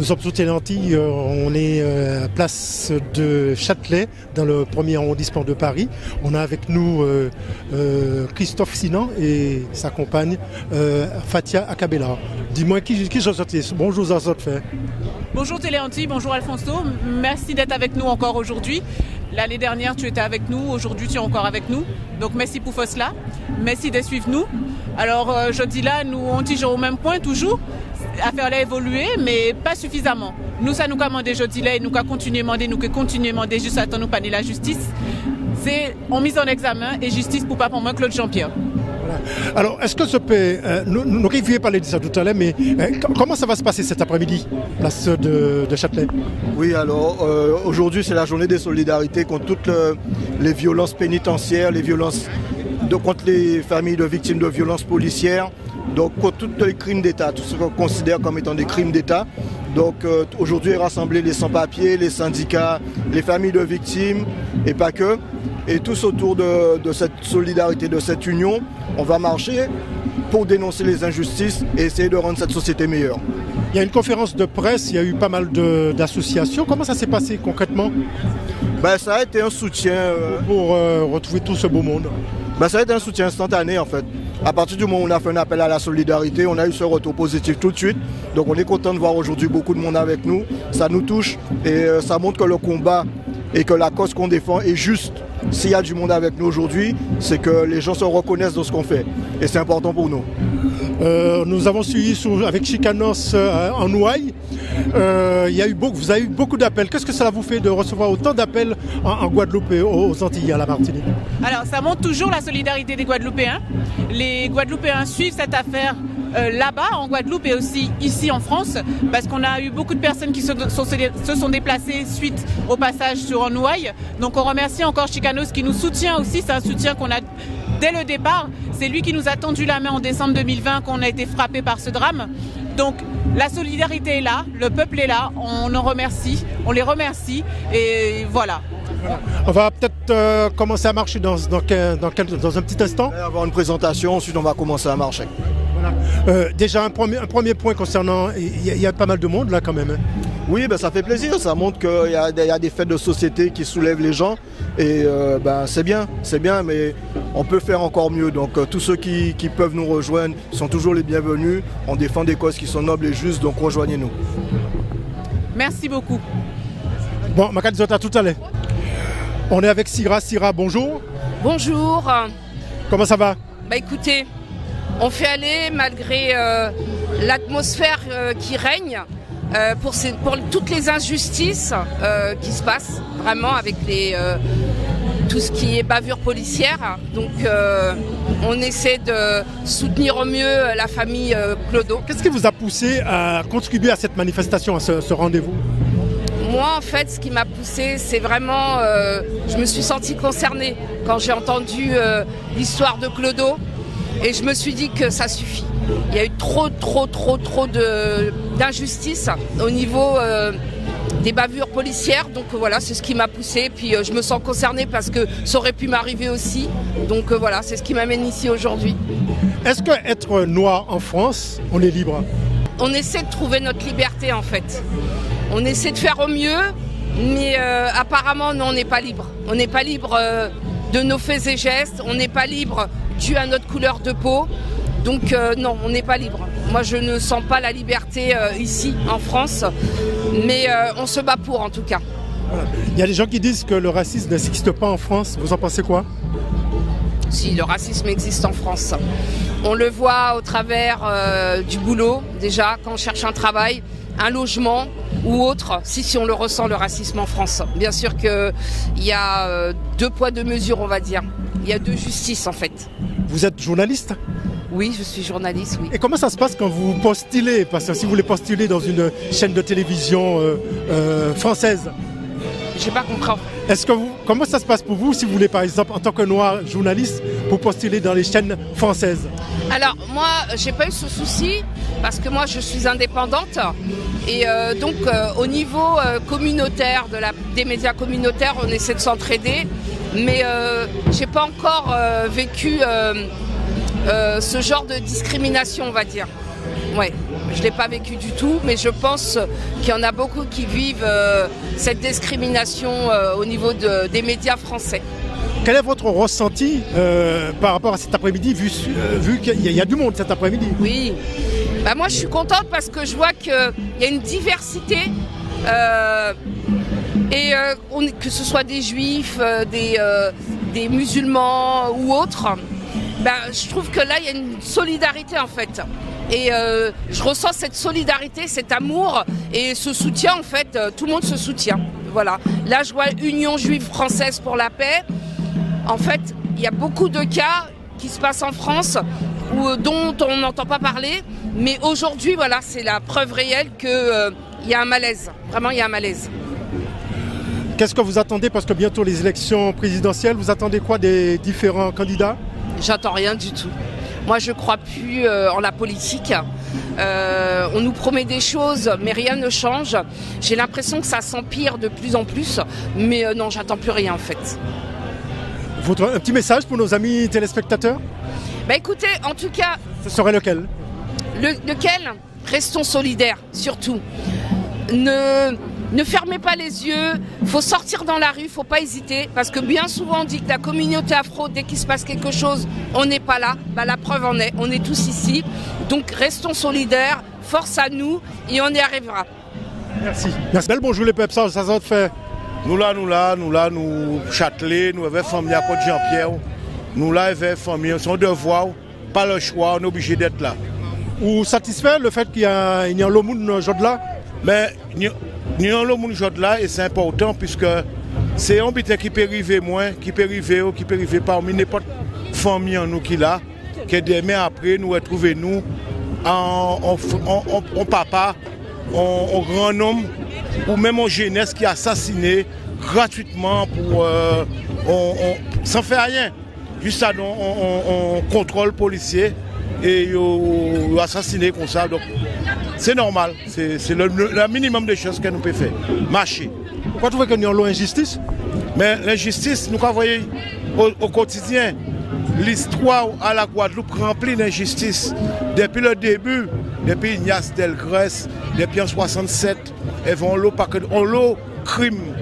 sommes sous Téléantilles, on est à place de Châtelet, dans le 1er arrondissement de Paris. On a avec nous Christophe Sinan et sa compagne Fatia Akabela. Dis-moi, qui je sortis? Bonjour Zazot. Bonjour Téléantilles, bonjour Alfonso. Merci d'être avec nous encore aujourd'hui. L'année dernière, tu étais avec nous, aujourd'hui, tu es encore avec nous. Donc, merci pour cela. Merci de suivre nous. Alors, je dis là, nous, on tige au même point toujours, à faire là évoluer, mais pas suffisamment. Nous, ça nous commande, je dis là, et nous, qu'à continuer à demander, juste à nous panier la justice. C'est en mise en examen et justice pour pas pour moi, Claude Jean-Pierre. Alors, est-ce que ce peut... nous avions parlé de ça tout à l'heure, mais comment ça va se passer cet après-midi, place de Châtelet? Oui, alors, aujourd'hui, c'est la journée des solidarités contre toutes les violences pénitentiaires, les violences contre les familles de victimes de violences policières, donc contre tous les crimes d'État, tout ce qu'on considère comme étant des crimes d'État. Donc aujourd'hui, rassembler les sans-papiers, les syndicats, les familles de victimes, et pas que. Et tous autour de cette solidarité, de cette union, on va marcher pour dénoncer les injustices et essayer de rendre cette société meilleure. Il y a une conférence de presse, il y a eu pas mal d'associations. Comment ça s'est passé concrètement? Ça a été un soutien... pour retrouver tout ce beau monde. Ça a été un soutien instantané en fait. À partir du moment où on a fait un appel à la solidarité, on a eu ce retour positif tout de suite. Donc on est content de voir aujourd'hui beaucoup de monde avec nous. Ça nous touche et ça montre que le combat et que la cause qu'on défend est juste. S'il y a du monde avec nous aujourd'hui, c'est que les gens se reconnaissent dans ce qu'on fait. Et c'est important pour nous. Nous avons suivi avec Chicanos en Ouaille. Vous avez eu beaucoup d'appels. Qu'est-ce que cela vous fait de recevoir autant d'appels en Guadeloupe et aux Antilles, à la Martinique? Alors, ça montre toujours la solidarité des Guadeloupéens. Les Guadeloupéens suivent cette affaire là-bas, en Guadeloupe et aussi ici en France, parce qu'on a eu beaucoup de personnes qui se sont déplacées suite au passage sur Nouaille. Donc on remercie encore Chicanos qui nous soutient aussi. C'est un soutien qu'on a dès le départ. C'est lui qui nous a tendu la main en décembre 2020 qu'on a été frappé par ce drame. Donc la solidarité est là, le peuple est là, on en remercie, on les remercie et voilà. On va peut-être commencer à marcher dans un petit instant. On va avoir une présentation, ensuite on va commencer à marcher. Voilà. Déjà un premier point concernant, il y a pas mal de monde là quand même. Hein. Oui, ça fait plaisir, ça montre qu'il y a des fêtes de société qui soulèvent les gens et c'est bien, mais on peut faire encore mieux. Donc tous ceux qui peuvent nous rejoindre sont toujours les bienvenus. On défend des causes qui sont nobles et justes, donc rejoignez-nous. Merci beaucoup. Bon, Makadzota, tout à l'heure. On est avec Sira. Sira, bonjour. Bonjour. Comment ça va? Écoutez, on fait aller malgré l'atmosphère qui règne pour toutes les injustices qui se passent vraiment avec tout ce qui est bavure policière. Donc on essaie de soutenir au mieux la famille Clodo. Qu'est-ce qui vous a poussé à contribuer à cette manifestation, à ce rendez-vous? Moi, en fait, ce qui m'a poussée, c'est vraiment... je me suis sentie concernée quand j'ai entendu l'histoire de Clodo. Et je me suis dit que ça suffit. Il y a eu trop d'injustice au niveau des bavures policières. Donc voilà, c'est ce qui m'a poussée. Puis je me sens concernée parce que ça aurait pu m'arriver aussi. Donc voilà, c'est ce qui m'amène ici aujourd'hui. Est-ce qu'être noir en France, on est libre? On essaie de trouver notre liberté en fait. On essaie de faire au mieux, mais apparemment non, on n'est pas libre. On n'est pas libre de nos faits et gestes, on n'est pas libre dû à notre couleur de peau. Donc non, on n'est pas libre. Moi je ne sens pas la liberté ici en France, mais on se bat pour en tout cas. Voilà. Il y a des gens qui disent que le racisme n'existe pas en France, vous en pensez quoi? Si, le racisme existe en France. On le voit au travers du boulot déjà, quand on cherche un travail, un logement ou autre, si on le ressent, le racisme en France. Bien sûr qu'il y a deux poids, deux mesures, on va dire. Il y a deux justices en fait. Vous êtes journaliste? Oui, je suis journaliste, oui. Et comment ça se passe quand vous postulez? Parce que si vous voulez postuler dans une chaîne de télévision française. J'ai pas compris. Comment ça se passe pour vous si vous voulez, par exemple, en tant que noir journaliste, pour postuler dans les chaînes françaises? Alors, moi, j'ai pas eu ce souci parce que moi, je suis indépendante. Et donc, au niveau communautaire, des médias communautaires, on essaie de s'entraider. Mais j'ai pas encore vécu ce genre de discrimination, on va dire. Ouais, je ne l'ai pas vécu du tout, mais je pense qu'il y en a beaucoup qui vivent cette discrimination au niveau des médias français. Quel est votre ressenti par rapport à cet après-midi, vu qu'il y a du monde cet après-midi? Oui, bah moi je suis contente parce que je vois qu'il y a une diversité, que ce soit des juifs, des musulmans ou autres. Ben, je trouve que là, il y a une solidarité en fait. Et je ressens cette solidarité, cet amour et ce soutien en fait. Tout le monde se soutient. Voilà. Là, je vois Union juive française pour la paix. En fait, il y a beaucoup de cas qui se passent en France dont on n'entend pas parler. Mais aujourd'hui, voilà, c'est la preuve réelle qu'il y a un malaise. Vraiment, il y a un malaise. Qu'est-ce que vous attendez? Parce que bientôt les élections présidentielles, vous attendez quoi des différents candidats? J'attends rien du tout. Moi, je ne crois plus en la politique. On nous promet des choses, mais rien ne change. J'ai l'impression que ça s'empire de plus en plus. Mais non, j'attends plus rien en fait. Un petit message pour nos amis téléspectateurs? Bah écoutez, en tout cas... Ce serait lequel? Lequel? Restons solidaires, surtout. Ne fermez pas les yeux, il faut sortir dans la rue, il ne faut pas hésiter, parce que bien souvent on dit que la communauté afro, dès qu'il se passe quelque chose, on n'est pas là. Bah, la preuve en est, on est tous ici. Donc restons solidaires, force à nous, et on y arrivera. Merci. Merci. Bel bonjour les peuples, ça te fait. Nous, Châtelet, nous avons famille à Côte Jean-Pierre. Nous, là, avons famille, son devoir, pas le choix, on est obligé d'être là. Vous satisfait le fait qu'il y a un monde aujourd'hui là? Mais nous avons le monde aujourd'hui là et c'est important puisque c'est un but qui peut arriver moins, qui peut arriver parmi n'importe famille en nous qui là, que demain après nous retrouver nous en papa, en grand homme ou même en jeunesse qui est assassiné gratuitement sans faire rien. Juste ça, on contrôle policier et ils assassiné comme ça. Donc c'est normal, c'est le minimum de choses que nous pouvons faire. Marcher. Pourquoi tu vois qu'il y a une injustice? Mais l'injustice, nous voyons au quotidien. L'histoire à la Guadeloupe remplie d'injustice. Depuis le début, depuis Ignace Delgrès, depuis en 67, on l'a crime,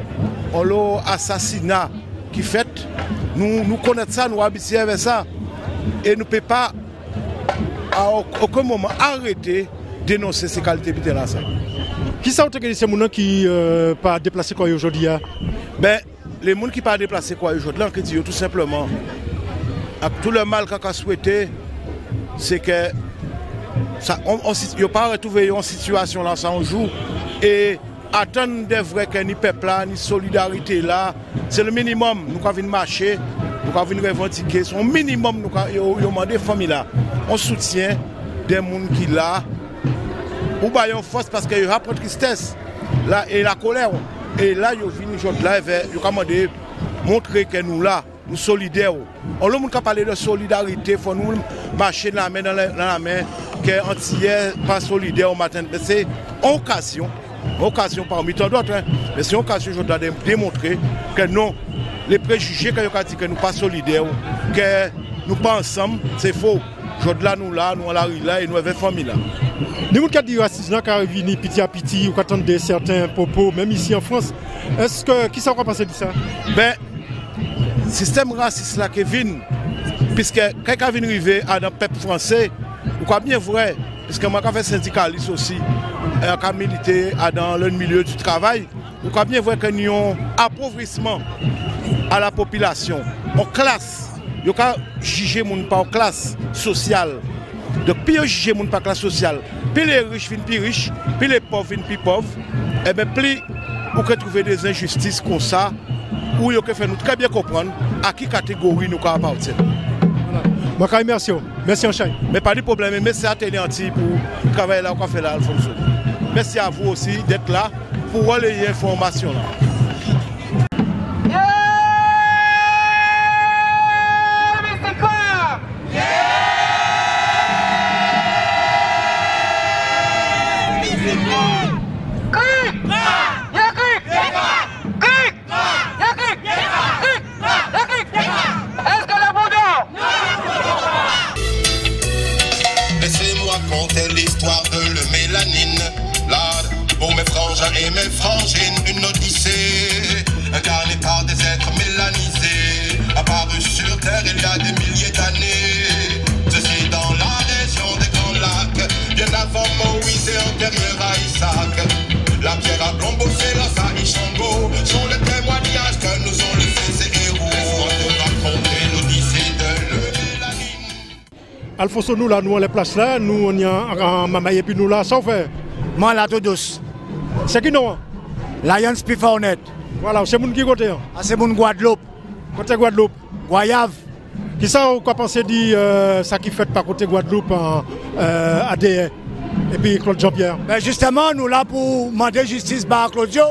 on l'a assassinat qui fait. Nous connaissons ça, nous habitués avec ça. Et nous ne pouvons pas à aucun moment arrêter de dénoncer ces qualités là. Qui sont ces gens qui ne pas déplacé quoi aujourd'hui? Ben, les gens qui ne pas déplacé quoi aujourd'hui, on dit tout simplement, avec tout le mal qu'on a souhaité, c'est que on n'a pas retrouvé une situation là sans jour et attendre des vrais que ni peuple là, ni solidarité là, c'est le minimum. Nous avons marcher, nous avons revendiquer, c'est un minimum. Nous avons demandé aux familles là, on soutient des gens qui là, ou bien ils ont force parce qu'ils ont la tristesse là, et la colère. Et là, ils viennent là, ils ont demandé montrer que nous là, nous solidaires. On a parlé de solidarité, il faut nous marcher la main dans la main, que Antillais pas solidaire au matin. C'est une occasion parmi tant d'autres, hein. Mais c'est une occasion de démontrer que non, les préjugés que nous avons dit que nous ne sommes pas solidaires, que nous ne sommes pas ensemble, c'est faux. Aujourd'hui, nous à la rue là et nous avons une famille là. Nous avons dit racisme qui arrive petit à petit, ou attendent certains propos, même ici en France. Est-ce que qui s'en va passer de ça? Ben, le système raciste là qui vient, puisque quelqu'un vient arriver à dans le peuple français, ou quoi bien vrai, puisque moi j'ai fait syndicaliste aussi, qui a milité dans le milieu du travail, ou quoi bien vrai qu'il y a un appauvrissement à la population, en classe. Il y a juger les gens par classe sociale. Donc, plus ils jugent les gens par classe sociale, plus les riches viennent plus riches, plus les pauvres viennent plus pauvres, et bien plus vous pouvez trouver des injustices comme ça, où vous pouvez nous très bien comprendre à qui catégorie nous appartenons. Voilà. Merci. Merci Enchaï. Mais pas de problème, merci à Télé Anti pour travailler là, qu'on fait là, Alfonso. Merci à vous aussi d'être là pour relayer l'information là. Laissez-moi conter l'histoire de le mélange. Alfonso, nous là, nous on les place là, nous on y a en Mamaye, puis nous là, ça fait. Moi là, tout douce. C'est qui non? Lions Pifornet. Voilà, c'est mon qui côté. Ah, c'est mon Guadeloupe. Côté Guadeloupe. Goyave. Qui ça, quoi penser dit ça qui fait par côté Guadeloupe ADE et puis Claude Jean-Pierre? Ben justement, nous là pour demander justice par Claudio.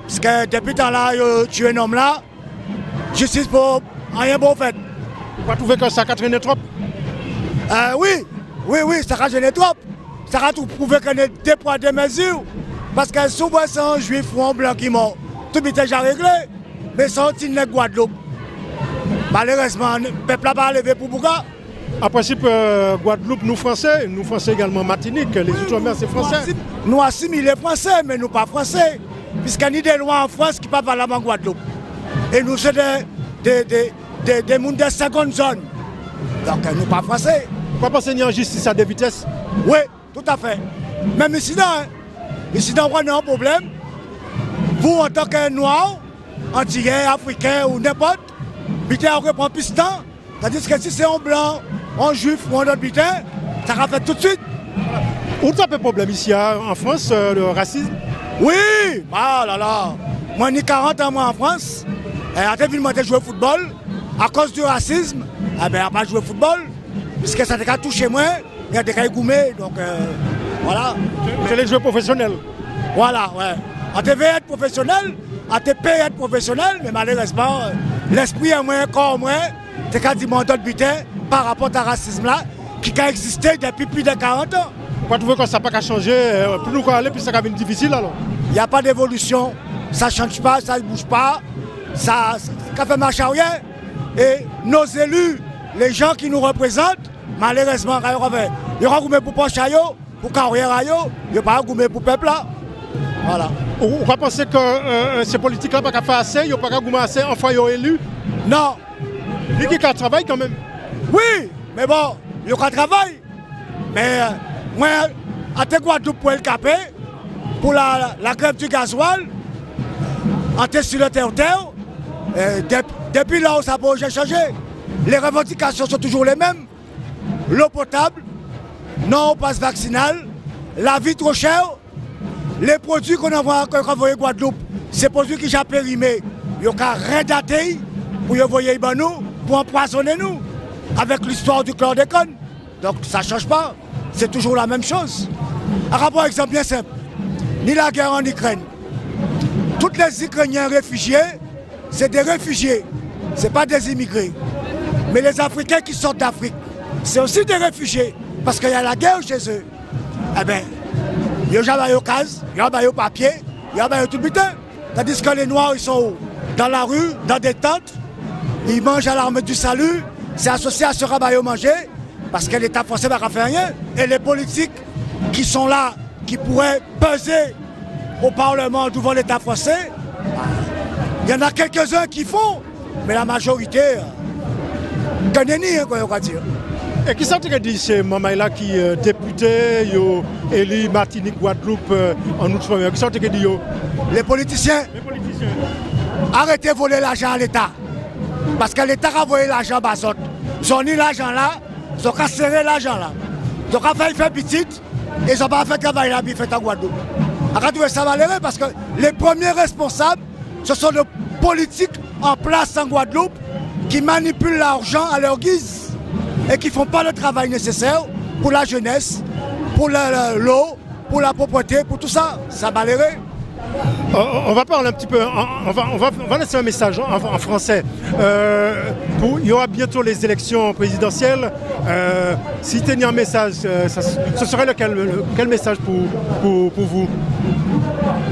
Parce que depuis temps là, tu es un homme là. Justice pour rien bon fait. Vous trouvez que ça a traîné trop? Oui, ça a gêné trop. Ça a tout prouvé qu'on est des poids, des mesures. Parce que souvent c'est un juif ou un blanc qui mort. Tout est déjà réglé. Mais c'est un petit nègre Guadeloupe. Malheureusement, le peuple n'a pas levé pour Bouga. En principe, Guadeloupe, nous Français également Martinique, les Outre-mer c'est français. Nous assimilés Français, mais nous pas Français. Puisqu'il y a des lois en France qui ne parlent pas la langue Guadeloupe. Et nous sommes des mondes de seconde zone. Donc nous pas Français. Pourquoi penser qu'il y a en justice à des vitesses? Oui, tout à fait. Même ici, ici, on a un problème. Vous, en tant que Noir, Antillais, Africain ou n'importe, butin reprend plus de temps. Tandis que si c'est un blanc, un juif ou un autre butin, ça va faire tout de suite. Où ça peut problème ici en France, le racisme? Oui, ah là là. Moi, j'ai 40 ans moi, en France. Et après, je jouer au football. À cause du racisme, je n'ai pas joué au football. Puisque ça a touché moi, il y a des cas goumés. Donc voilà. C'est les joueurs professionnels. Voilà, ouais. On devait être professionnel, on devait être professionnel, mais malheureusement, l'esprit est moins, le corps moins, c'est quasiment d'autres butins par rapport à racisme là, qui a existé depuis plus de 40 ans. Pourquoi tu veux que ça n'a pas changé? Pour nous aller, puis ça va être difficile alors? Il n'y a pas d'évolution, ça ne change pas, ça ne bouge pas, ça fait marche arrière. Et nos élus, les gens qui nous représentent, malheureusement, il y aura goumé pour Pochayo, pour carrière, il n'y a pas goumé pour peuple là. Voilà. On va penser que ces politiques-là n'ont pas fait assez, ils n'ont pas goumé assez, enfin ils ont élu? Non. Il y a qui travaille quand même? Oui, mais bon, il y a qui travaille. Mais moi, à Guadeloupe pour le capé, pour la grève du gasoil, en tête sur le terre-terre, depuis là où ça n'a changé, les revendications sont toujours les mêmes. L'eau potable, non au passe vaccinal, la vie trop chère, les produits qu'on envoie à Guadeloupe, c'est produits qui sont périmés. Ils ont redaté pour envoyer nous, pour empoisonner nous, avec l'histoire du chlordécone. Donc ça ne change pas, c'est toujours la même chose. Un rapport exemple bien simple, ni la guerre en Ukraine. Tous les Ukrainiens réfugiés, c'est des réfugiés, ce n'est pas des immigrés. Mais les Africains qui sortent d'Afrique, c'est aussi des réfugiés, parce qu'il y a la guerre chez eux. Eh bien, il y a des cases, il y a des papiers, il y a tout le butin. Tandis que les Noirs, ils sont dans la rue, dans des tentes, ils mangent à l'arme du salut, c'est associé à ce rabat manger, parce que l'État français ne va faire rien. Et les politiques qui sont là, qui pourraient peser au Parlement devant l'État français, il y en a quelques-uns qui font, mais la majorité, quoi, on va dire. Et qui ça te dit, c'est Mamaïla qui est député, élu Martinique, Guadeloupe, en Outre-mer? Qui ça te dit? Les politiciens. Arrêtez de voler l'argent à l'État. Parce que l'État a volé l'argent à Bazot. Ils ont mis l'argent là, ils ont serré l'argent là. Ils ont fait petite et ils n'ont pas fait travail là, ils fait en Guadeloupe. Arrêtez ça malheureux parce que les premiers responsables, ce sont les politiques en place en Guadeloupe qui manipulent l'argent à leur guise et qui ne font pas le travail nécessaire pour la jeunesse, pour l'eau, pour la propreté, pour tout ça. Ça malheureux. On va parler un petit peu, on va laisser un message en français. Il y aura bientôt les élections présidentielles. Si tu as un message, ce serait quel message pour vous?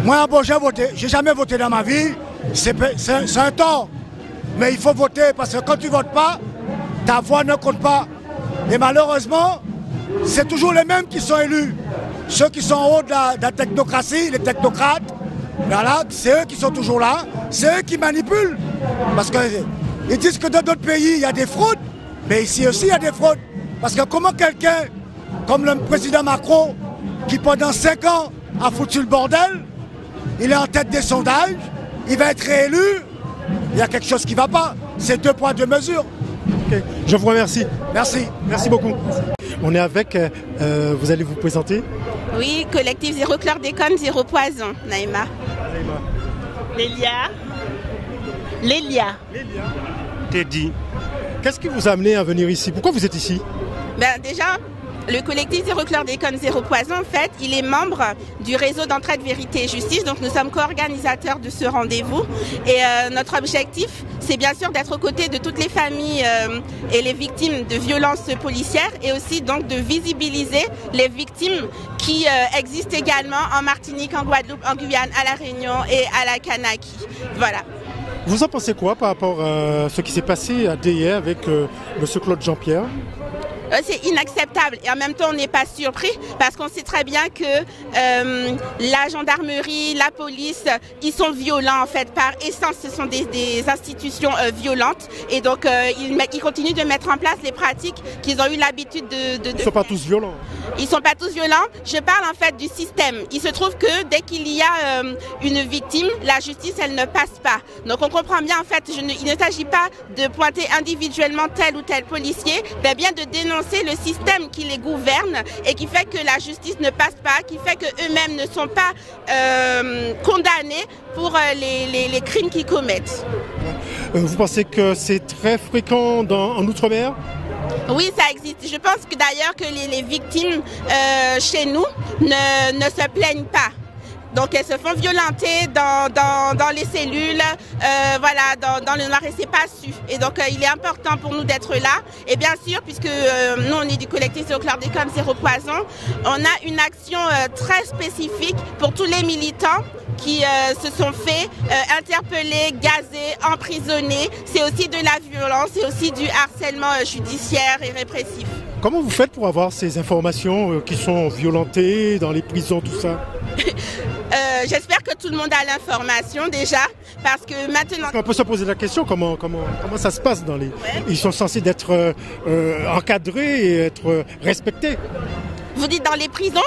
Moi, bon, j'ai jamais voté dans ma vie. C'est un tort. Mais il faut voter parce que quand tu ne votes pas, ta voix ne compte pas. Et malheureusement, c'est toujours les mêmes qui sont élus. Ceux qui sont en haut de la technocratie, les technocrates, voilà, c'est eux qui sont toujours là, c'est eux qui manipulent. Parce qu'ils disent que dans d'autres pays, il y a des fraudes, mais ici aussi, il y a des fraudes. Parce que comment quelqu'un, comme le président Macron, qui pendant 5 ans a foutu le bordel, il est en tête des sondages, il va être réélu, il y a quelque chose qui ne va pas. C'est 2 poids, 2 mesures. Ok, je vous remercie. Merci. Merci beaucoup. On est avec, vous allez vous présenter? Oui, collectif Zéro Chlordécone, Zéro Poison, Naïma. Lélia. Lélia. Teddy. Qu'est-ce qui vous a amené à venir ici? Pourquoi vous êtes ici? Déjà, le collectif Zéro Chlordécone, Zéro Poison, en fait, il est membre du réseau d'entraide vérité et justice. Donc nous sommes co-organisateurs de ce rendez-vous. Et notre objectif, c'est bien sûr d'être aux côtés de toutes les familles et les victimes de violences policières et aussi donc de visibiliser les victimes qui existent également en Martinique, en Guadeloupe, en Guyane, à La Réunion et à la Kanaki. Voilà. Vous en pensez quoi par rapport à ce qui s'est passé à hier avec M. Claude Jean-Pierre? C'est inacceptable et en même temps on n'est pas surpris parce qu'on sait très bien que la gendarmerie, la police, ils sont violents en fait par essence, ce sont des institutions violentes et donc ils continuent de mettre en place les pratiques qu'ils ont eu l'habitude de Ils ne sont pas tous violents. Ils ne sont pas tous violents, je parle en fait du système. Il se trouve que dès qu'il y a une victime, la justice elle ne passe pas. Donc on comprend bien en fait, il ne s'agit pas de pointer individuellement tel ou tel policier, mais bien de dénoncer le système qui les gouverne et qui fait que la justice ne passe pas, qui fait qu'eux-mêmes ne sont pas condamnés pour les crimes qu'ils commettent. Vous pensez que c'est très fréquent en Outre-mer? Oui, ça existe. Je pense que d'ailleurs que les victimes chez nous ne se plaignent pas. Donc elles se font violenter dans les cellules, voilà, dans le noir et c'est pas su. Et donc il est important pour nous d'être là. Et bien sûr, puisque nous on est du collectif Zéro Chlordécone, Zéro Poison, on a une action très spécifique pour tous les militants qui se sont fait interpeller, gazer, emprisonner. C'est aussi de la violence, c'est aussi du harcèlement judiciaire et répressif. Comment vous faites pour avoir ces informations qui sont violentées dans les prisons, tout ça? J'espère que tout le monde a l'information déjà, parce que maintenant... On peut se poser la question, comment ça se passe dans les... Ils sont censés être encadrés et être respectés. Vous dites dans les prisons?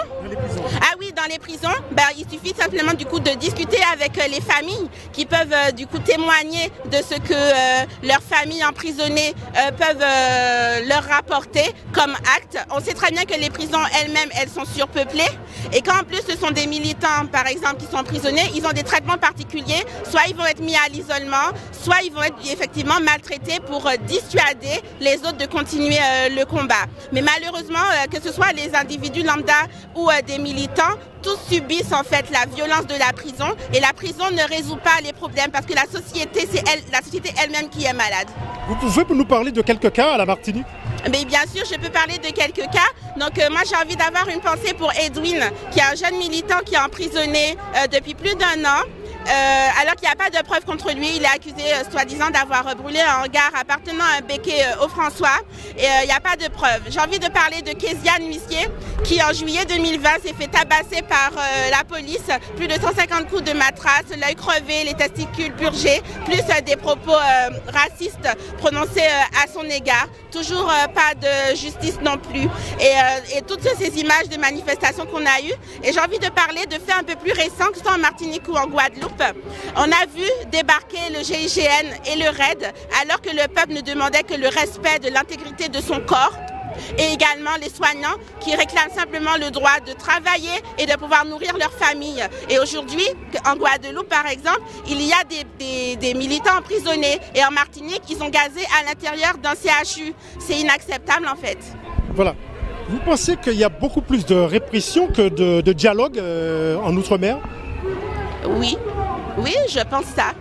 Ah oui, dans les prisons, il suffit simplement du coup de discuter avec les familles qui peuvent du coup témoigner de ce que leurs familles emprisonnées peuvent leur rapporter comme acte. On sait très bien que les prisons elles-mêmes, elles sont surpeuplées et qu'en plus ce sont des militants par exemple qui sont emprisonnés, ils ont des traitements particuliers, soit ils vont être mis à l'isolement, soit ils vont être effectivement maltraités pour dissuader les autres de continuer le combat. Mais malheureusement, que ce soit les individus lambda ou des militants, tous subissent en fait la violence de la prison et la prison ne résout pas les problèmes parce que la société, c'est la société elle-même qui est malade. Vous pouvez nous parler de quelques cas à la Martinique? Mais bien sûr, je peux parler de quelques cas. Donc moi, j'ai envie d'avoir une pensée pour Edwin, qui est un jeune militant qui est emprisonné depuis plus d'1 an. Alors qu'il n'y a pas de preuves contre lui, il est accusé soi-disant d'avoir brûlé un hangar appartenant à un béquet au François et il n'y a pas de preuves. J'ai envie de parler de Kéziane Huissier qui en juillet 2020 s'est fait tabasser par la police, plus de 150 coups de matrasse, l'œil crevé, les testicules purgés, plus des propos racistes prononcés à son égard. Toujours pas de justice non plus et toutes ces images de manifestations qu'on a eues. Et j'ai envie de parler de faits un peu plus récents, que ce soit en Martinique ou en Guadeloupe. On a vu débarquer le GIGN et le RAID alors que le peuple ne demandait que le respect de l'intégrité de son corps et également les soignants qui réclament simplement le droit de travailler et de pouvoir nourrir leur famille. Et aujourd'hui, en Guadeloupe par exemple, il y a des militants emprisonnés et en Martinique, ils ont gazé à l'intérieur d'un CHU. C'est inacceptable en fait. Voilà. Vous pensez qu'il y a beaucoup plus de répression que de dialogue en Outre-mer? Oui. Oui, je pense ça.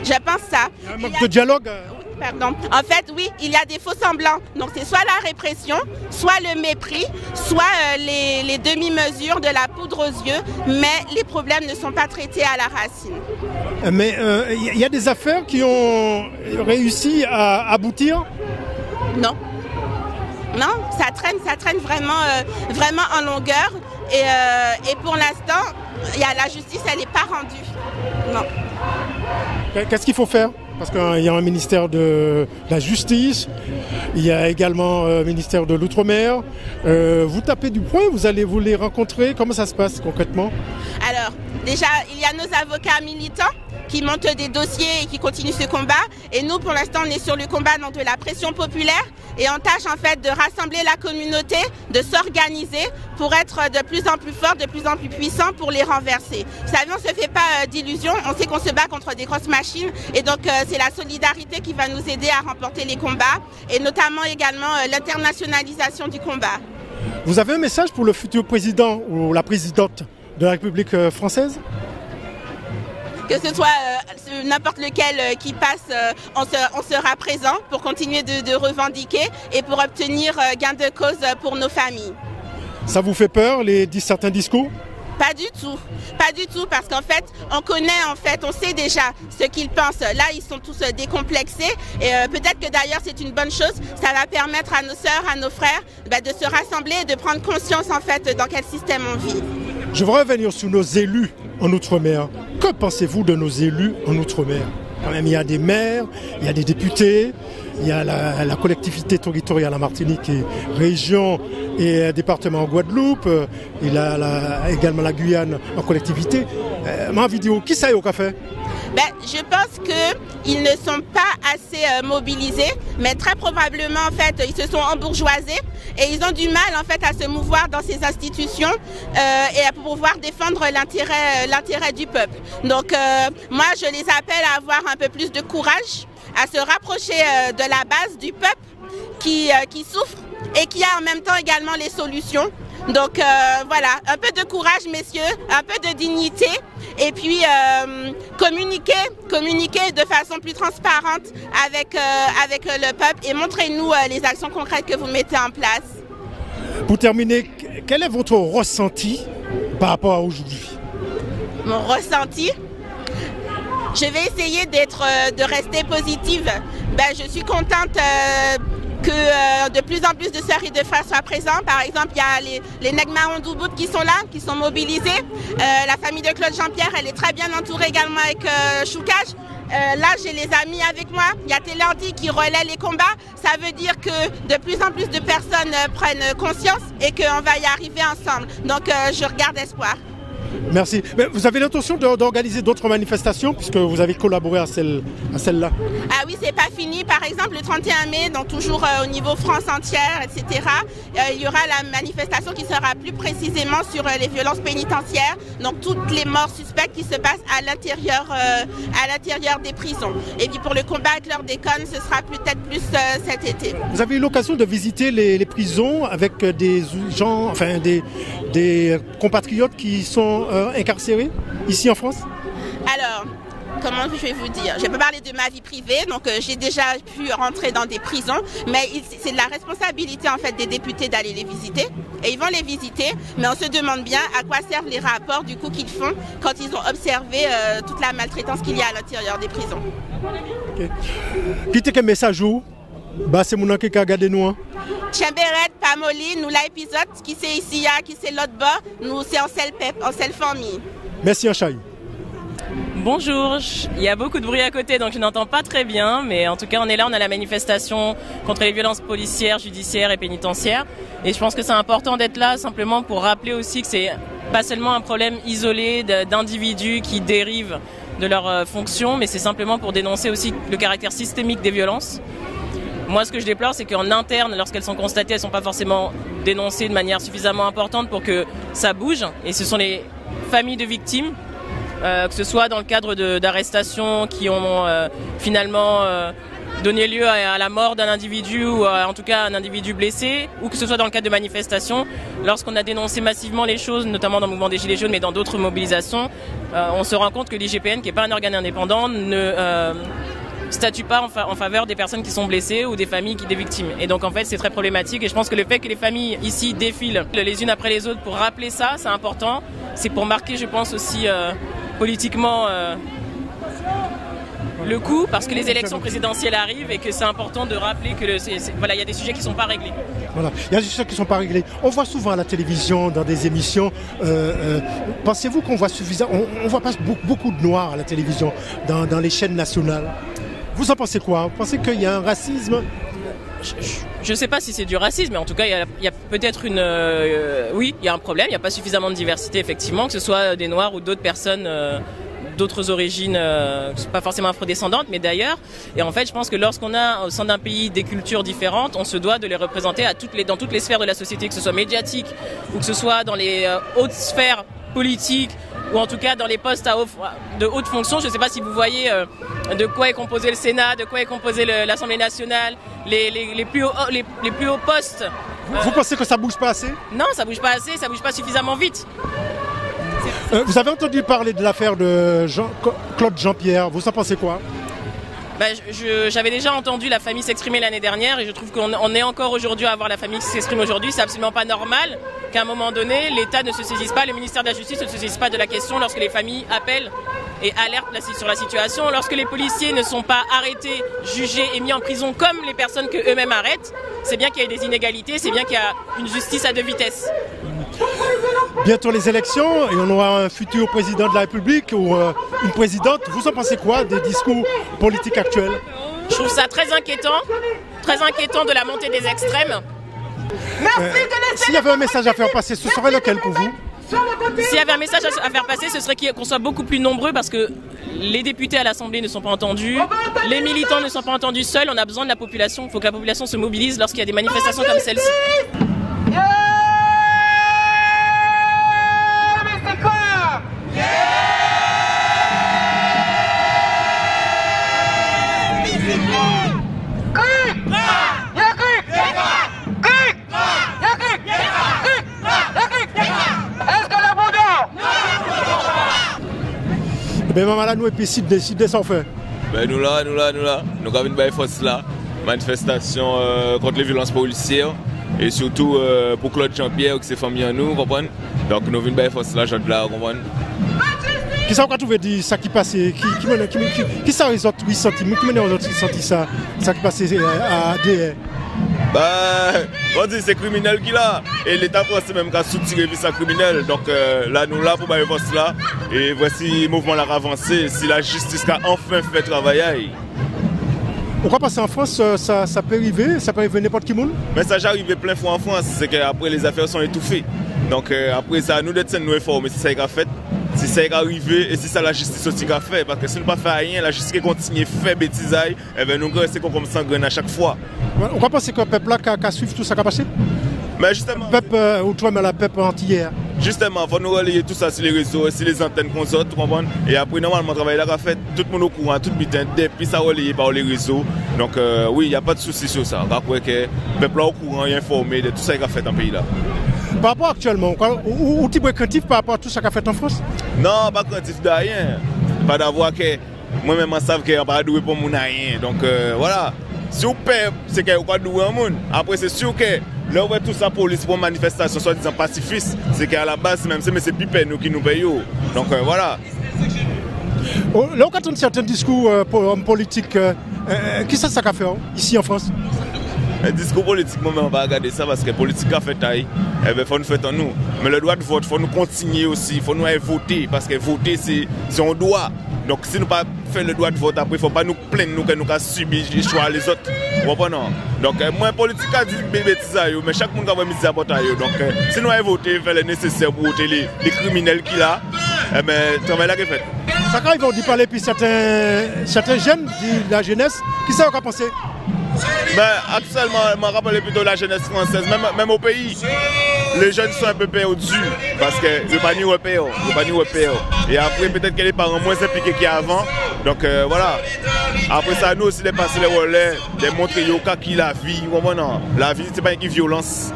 Je pense ça. Il y a un manque de dialogue Pardon. En fait, oui, il y a des faux semblants. Donc c'est soit la répression, soit le mépris, soit les demi-mesures de la poudre aux yeux, mais les problèmes ne sont pas traités à la racine. Mais il y a des affaires qui ont réussi à aboutir? Non. Non, ça traîne vraiment en longueur. Et pour l'instant, la justice, elle n'est pas rendue. Non. Qu'est-ce qu'il faut faire? Parce qu'il y a un ministère de la Justice, il y a également un ministère de l'Outre-mer. Vous tapez du poing, vous allez vous les rencontrer, comment ça se passe concrètement? Alors, plusieurs. Déjà, il y a nos avocats militants qui montent des dossiers et qui continuent ce combat. Et nous, pour l'instant, on est sur le combat donc, de la pression populaire et on tâche en fait de rassembler la communauté, de s'organiser pour être de plus en plus fort, de plus en plus puissant pour les renverser. Vous savez, on ne se fait pas d'illusions, on sait qu'on se bat contre des grosses machines et donc c'est la solidarité qui va nous aider à remporter les combats et notamment également l'internationalisation du combat. Vous avez un message pour le futur président ou la présidente de la République française ? Que ce soit n'importe lequel qui passe, on sera présent pour continuer de revendiquer et pour obtenir gain de cause pour nos familles. Ça vous fait peur, certains discours ? Pas du tout, parce qu'en fait, on connaît, on sait déjà ce qu'ils pensent. Là, ils sont tous décomplexés et peut-être que d'ailleurs c'est une bonne chose. Ça va permettre à nos sœurs, à nos frères de se rassembler et de prendre conscience en fait dans quel système on vit. Je veux revenir sur nos élus en Outre-mer. Que pensez-vous de nos élus en Outre-mer ? Quand même, il y a des maires, il y a des députés, il y a la collectivité territoriale en Martinique et région et département en Guadeloupe, il y a également la Guyane en collectivité. Ma vidéo, qui ça y est au café ? Je pense qu'ils ne sont pas assez mobilisés, mais très probablement en fait ils se sont embourgeoisés et ils ont du mal en fait à se mouvoir dans ces institutions et à pouvoir défendre l'intérêt du peuple. Donc moi je les appelle à avoir un peu plus de courage, à se rapprocher de la base du peuple qui souffre et qui a en même temps également les solutions. Donc voilà, un peu de courage messieurs, un peu de dignité et puis communiquer de façon plus transparente avec le peuple et montrez-nous les actions concrètes que vous mettez en place. Pour terminer, quel est votre ressenti par rapport à aujourd'hui ? Mon ressenti ? Je vais essayer de rester positive. Je suis contente que de plus en plus de sœurs et de frères soient présents. Par exemple, il y a les Nègres Marrons d'Ubud qui sont là, qui sont mobilisés. La famille de Claude Jean-Pierre, elle est très bien entourée également avec Choukage. Là, j'ai les amis avec moi. Il y a Télardi qui relaie les combats. Ça veut dire que de plus en plus de personnes prennent conscience et qu'on va y arriver ensemble. Donc, je regarde espoir. Merci. Mais vous avez l'intention d'organiser d'autres manifestations puisque vous avez collaboré à celle-là ? Ah oui, c'est pas fini. Par exemple, le 31 mai, donc toujours au niveau France entière, etc., il y aura la manifestation qui sera plus précisément sur les violences pénitentiaires, donc toutes les morts suspectes qui se passent à l'intérieur des prisons. Et puis pour le combat avec leur déconne, ce sera peut-être plus cet été. Vous avez eu l'occasion de visiter les prisons avec des gens, enfin des compatriotes qui sont incarcérés ici en France ? Alors, comment je vais vous dire ? Je peux parler de ma vie privée, donc j'ai déjà pu rentrer dans des prisons, mais c'est de la responsabilité en fait des députés d'aller les visiter. Et ils vont les visiter, mais on se demande bien à quoi servent les rapports du coup qu'ils font quand ils ont observé toute la maltraitance qu'il y a à l'intérieur des prisons. Qui te message où ? C'est mon qui a regardé nous. Tchemberet, Pamoli, nous l'épisode, qui c'est ici, qui c'est l'autre bas, nous c'est en seule famille. Merci Anchaï. Bonjour, il y a beaucoup de bruit à côté donc je n'entends pas très bien, mais en tout cas on est là, on a la manifestation contre les violences policières, judiciaires et pénitentiaires et je pense que c'est important d'être là simplement pour rappeler aussi que c'est pas seulement un problème isolé d'individus qui dérivent de leurs fonctions, mais c'est simplement pour dénoncer aussi le caractère systémique des violences. Moi, ce que je déplore, c'est qu'en interne, lorsqu'elles sont constatées, elles ne sont pas forcément dénoncées de manière suffisamment importante pour que ça bouge. Et ce sont les familles de victimes, que ce soit dans le cadre d'arrestations qui ont finalement donné lieu à la mort d'un individu ou en tout cas un individu blessé, ou que ce soit dans le cadre de manifestations. Lorsqu'on a dénoncé massivement les choses, notamment dans le mouvement des Gilets jaunes, mais dans d'autres mobilisations, on se rend compte que l'IGPN, qui n'est pas un organe indépendant, ne statue pas en faveur des personnes qui sont blessées ou des familles des victimes. Et donc en fait c'est très problématique et je pense que le fait que les familles ici défilent les unes après les autres pour rappeler ça, c'est important. C'est pour marquer je pense aussi politiquement le coup parce que les élections présidentielles arrivent et que c'est important de rappeler que voilà, il y a des sujets qui ne sont pas réglés. Voilà, il y a des sujets qui ne sont pas réglés. On voit souvent à la télévision, dans des émissions, pensez-vous qu'on voit suffisamment, on voit pas beaucoup de noirs à la télévision, dans les chaînes nationales. Vous en pensez quoi ? Vous pensez qu'il y a un racisme ? je ne sais pas si c'est du racisme, mais en tout cas, il y a peut-être une... oui, il y a un problème, il n'y a pas suffisamment de diversité, effectivement, que ce soit des Noirs ou d'autres personnes... d'autres origines, pas forcément afrodescendantes, mais d'ailleurs. Et en fait, je pense que lorsqu'on a au sein d'un pays des cultures différentes, on se doit de les représenter dans toutes les sphères de la société, que ce soit médiatique ou que ce soit dans les hautes sphères politiques ou en tout cas dans les postes de haute fonction. Je ne sais pas si vous voyez de quoi est composé le Sénat, de quoi est composé l'Assemblée nationale, les plus hauts postes. Vous pensez que ça bouge pas assez? Non, ça bouge pas assez, ça bouge pas suffisamment vite. Vous avez entendu parler de l'affaire de Claude Jean-Pierre, vous en pensez quoi? J'avais déjà entendu la famille s'exprimer l'année dernière et je trouve qu'on est encore aujourd'hui à voir la famille qui s'exprime aujourd'hui. C'est absolument pas normal qu'à un moment donné, l'État ne se saisisse pas, le ministère de la Justice ne se saisisse pas de la question lorsque les familles appellent et alertent sur la situation, lorsque les policiers ne sont pas arrêtés, jugés et mis en prison comme les personnes qu'eux-mêmes arrêtent. C'est bien qu'il y ait des inégalités, c'est bien qu'il y a une justice à deux vitesses. Bientôt les élections et on aura un futur président de la République ou une présidente. Vous en pensez quoi des discours politiques actuels? Je trouve ça très inquiétant de la montée des extrêmes. S'il y avait un message à faire passer, ce serait lequel pour vous? S'il y avait un message à faire passer, ce serait qu'on soit beaucoup plus nombreux parce que les députés à l'Assemblée ne sont pas entendus, les militants ne sont pas entendus seuls, on a besoin de la population, il faut que la population se mobilise lorsqu'il y a des manifestations comme celle-ci. Ben maman là nous et puis si sans faire. Ben nous là, nous avons une force là, manifestation contre les violences policières et surtout pour Claude Jean-Pierre qui s'est famille en nous, comprenez? Donc nous avons une force là, j'en là, comprenez? Qui ça vous dire ça qui passait, qui ça les autres ressenti, qui mène aux autres ressenti ça qui passait à DR? Bah, on dit c'est criminel qui là et l'État français même qui a soutiré visa criminel. Donc là nous là pour bailler force là et voici le mouvement là avancé si la justice a enfin fait travailler. Pourquoi passer en France ça peut arriver n'importe qui monde? Mais ça j'ai arrivé plein fois en France, c'est qu'après les affaires sont étouffées. Donc après ça nous d'être nous informer si ça a fait. Si ça est arrivé et si ça la justice aussi a fait, parce que si nous ne pas fait rien, la justice continue à faire bêtises, et bien nous restons comme sanguin à chaque fois. On va penser que le peuple là a suivi tout ça qui a passé? Mais justement, le peuple outre-mer, le peuple entier. Justement, il faut nous relayer tout ça sur les réseaux, sur les antennes qu'on sort, et après normalement le travail là a fait, tout le monde au courant, tout le temps, depuis ça relayé par les réseaux. Donc oui, il n'y a pas de souci sur ça. Après que le peuple là au courant est informé de tout ça qu'il a fait dans le pays là. Par rapport actuellement, ou tu es craintif par rapport à tout ça qu'a fait en France? Non, pas craintif de rien. Pas d'avoir que moi-même je sais qu'il n'y a pas de doué pour mon rien. Donc voilà. Si vous payez, c'est qu'il n'y a pas de doué en monde. Après, c'est sûr que là où tout ça police pour manifestation, soit disant pacifiste, c'est qu'à la base, même c'est Pipé nous qui nous payons. Donc voilà. Là, on entend certains discours politiques. Qui ça qu'a fait ici en France? Le discours politique, moi, on va regarder ça parce que la politique a fait taille. Eh bien, il faut nous faire en nous. Mais le droit de vote, il faut nous continuer aussi. Il faut nous voter parce que voter, c'est un droit. Donc, si nous ne pas faire le droit de vote, après, il ne faut pas nous plaindre que nous avons subi les choix les autres. Vous comprenez? Donc, moi, politique a dit bêtises, mais chaque monde a mis sa bataille. Donc, si nous avons voté, faire le nécessaire pour voter les criminels qu'il a, eh bien, le travail là est fait. Ça, quand ils vont parler, puis certains jeunes de la jeunesse, qui ça va penser? Ben, actuellement, je me rappelle plutôt la jeunesse française, même au pays, les jeunes sont un peu perdus parce qu'ils n'ont pas ni repère. Et après, peut-être que les parents sont moins impliqués qu'avant. Donc voilà. Après ça, nous aussi, de passer les relais, de montrer qui la vie. La vie, ce n'est pas une violence.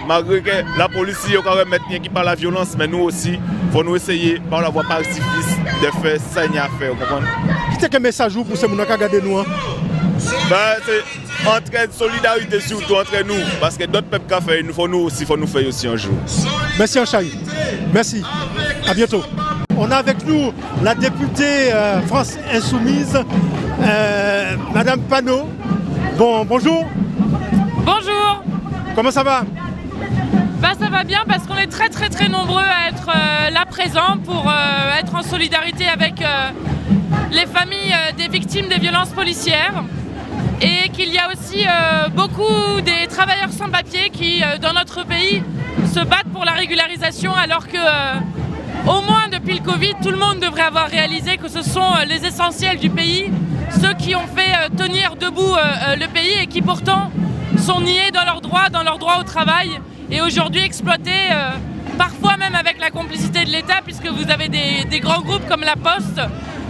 Malgré que la police, il y a quand même maintenant qui parle de la violence, mais nous aussi, il faut nous essayer, par la voie pacifiste, de faire ça qu'il y a à faire. Qui est un message pour ces gens qui regardent nous? Ben, c'est entre solidarité surtout entre nous, parce que d'autres peuples qui fait, il faut nous faire aussi un jour. Merci Anchaï. Merci. À bientôt. On a avec nous la députée France Insoumise, Madame Panot. Bonjour. Bonjour. Comment ça va? Ben, ça va bien parce qu'on est très nombreux à être là présents pour être en solidarité avec les familles des victimes des violences policières. et qu'il y a aussi beaucoup des travailleurs sans papier qui, dans notre pays, se battent pour la régularisation alors que, au moins depuis le Covid, tout le monde devrait avoir réalisé que ce sont les essentiels du pays, ceux qui ont fait tenir debout le pays et qui pourtant sont niés dans leurs droits au travail et aujourd'hui exploités, parfois même avec la complicité de l'État, puisque vous avez des grands groupes comme La Poste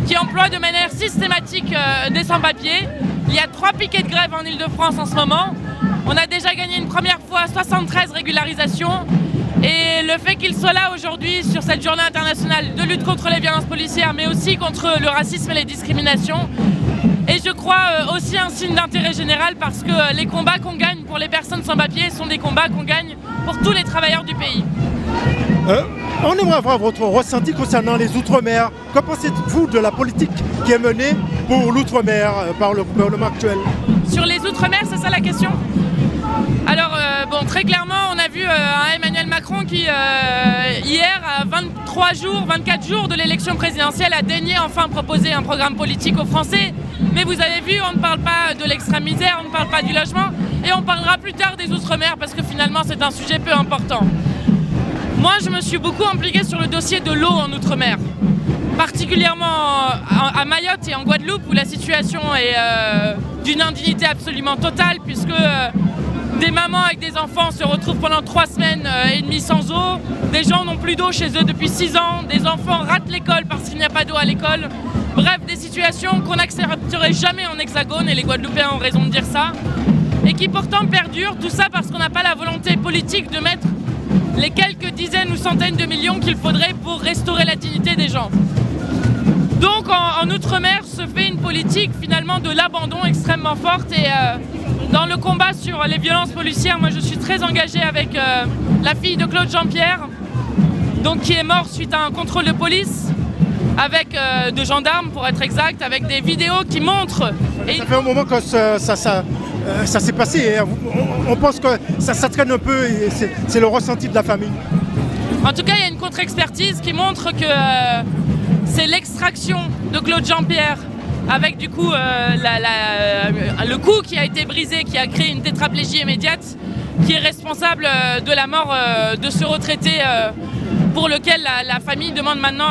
qui emploient de manière systématique des sans-papiers. Il y a 3 piquets de grève en Ile-de-France en ce moment. On a déjà gagné une première fois 73 régularisations. Et le fait qu'il soit là aujourd'hui sur cette journée internationale de lutte contre les violences policières, mais aussi contre le racisme et les discriminations, et je crois aussi un signe d'intérêt général parce que les combats qu'on gagne pour les personnes sans papier sont des combats qu'on gagne pour tous les travailleurs du pays. On aimerait avoir votre ressenti concernant les Outre-mer. Que pensez-vous de la politique qui est menée pour l'Outre-mer par le gouvernement actuel? Sur les Outre-mer, c'est ça la question? Alors, bon, très clairement, on a vu un Emmanuel Macron qui, hier, à 24 jours de l'élection présidentielle, a daigné enfin proposer un programme politique aux Français. Mais vous avez vu, on ne parle pas de l'extrême misère, on ne parle pas du logement, et on parlera plus tard des Outre-mer parce que finalement, c'est un sujet peu important. Moi, je me suis beaucoup impliquée sur le dossier de l'eau en Outre-mer, particulièrement à Mayotte et en Guadeloupe, où la situation est d'une indignité absolument totale, puisque des mamans avec des enfants se retrouvent pendant 3 semaines et demie sans eau, des gens n'ont plus d'eau chez eux depuis 6 ans, des enfants ratent l'école parce qu'il n'y a pas d'eau à l'école. Bref, des situations qu'on n'accepterait jamais en Hexagone, et les Guadeloupéens ont raison de dire ça, et qui pourtant perdurent, tout ça parce qu'on n'a pas la volonté politique de mettre les quelques dizaines ou centaines de millions qu'il faudrait pour restaurer la dignité des gens. Donc en Outre-mer se fait une politique finalement de l'abandon extrêmement forte, et dans le combat sur les violences policières, moi je suis très engagée avec la fille de Claude Jean-Pierre, donc qui est mort suite à un contrôle de police, avec de gendarmes pour être exact, avec des vidéos qui montrent... Ça fait un moment que ça s'est passé, hein. On pense que ça traîne un peu, et c'est le ressenti de la famille. En tout cas, il y a une contre-expertise qui montre que c'est l'extraction de Claude Jean-Pierre avec du coup le cou qui a été brisé, qui a créé une tétraplégie immédiate, qui est responsable de la mort de ce retraité pour lequel la famille demande maintenant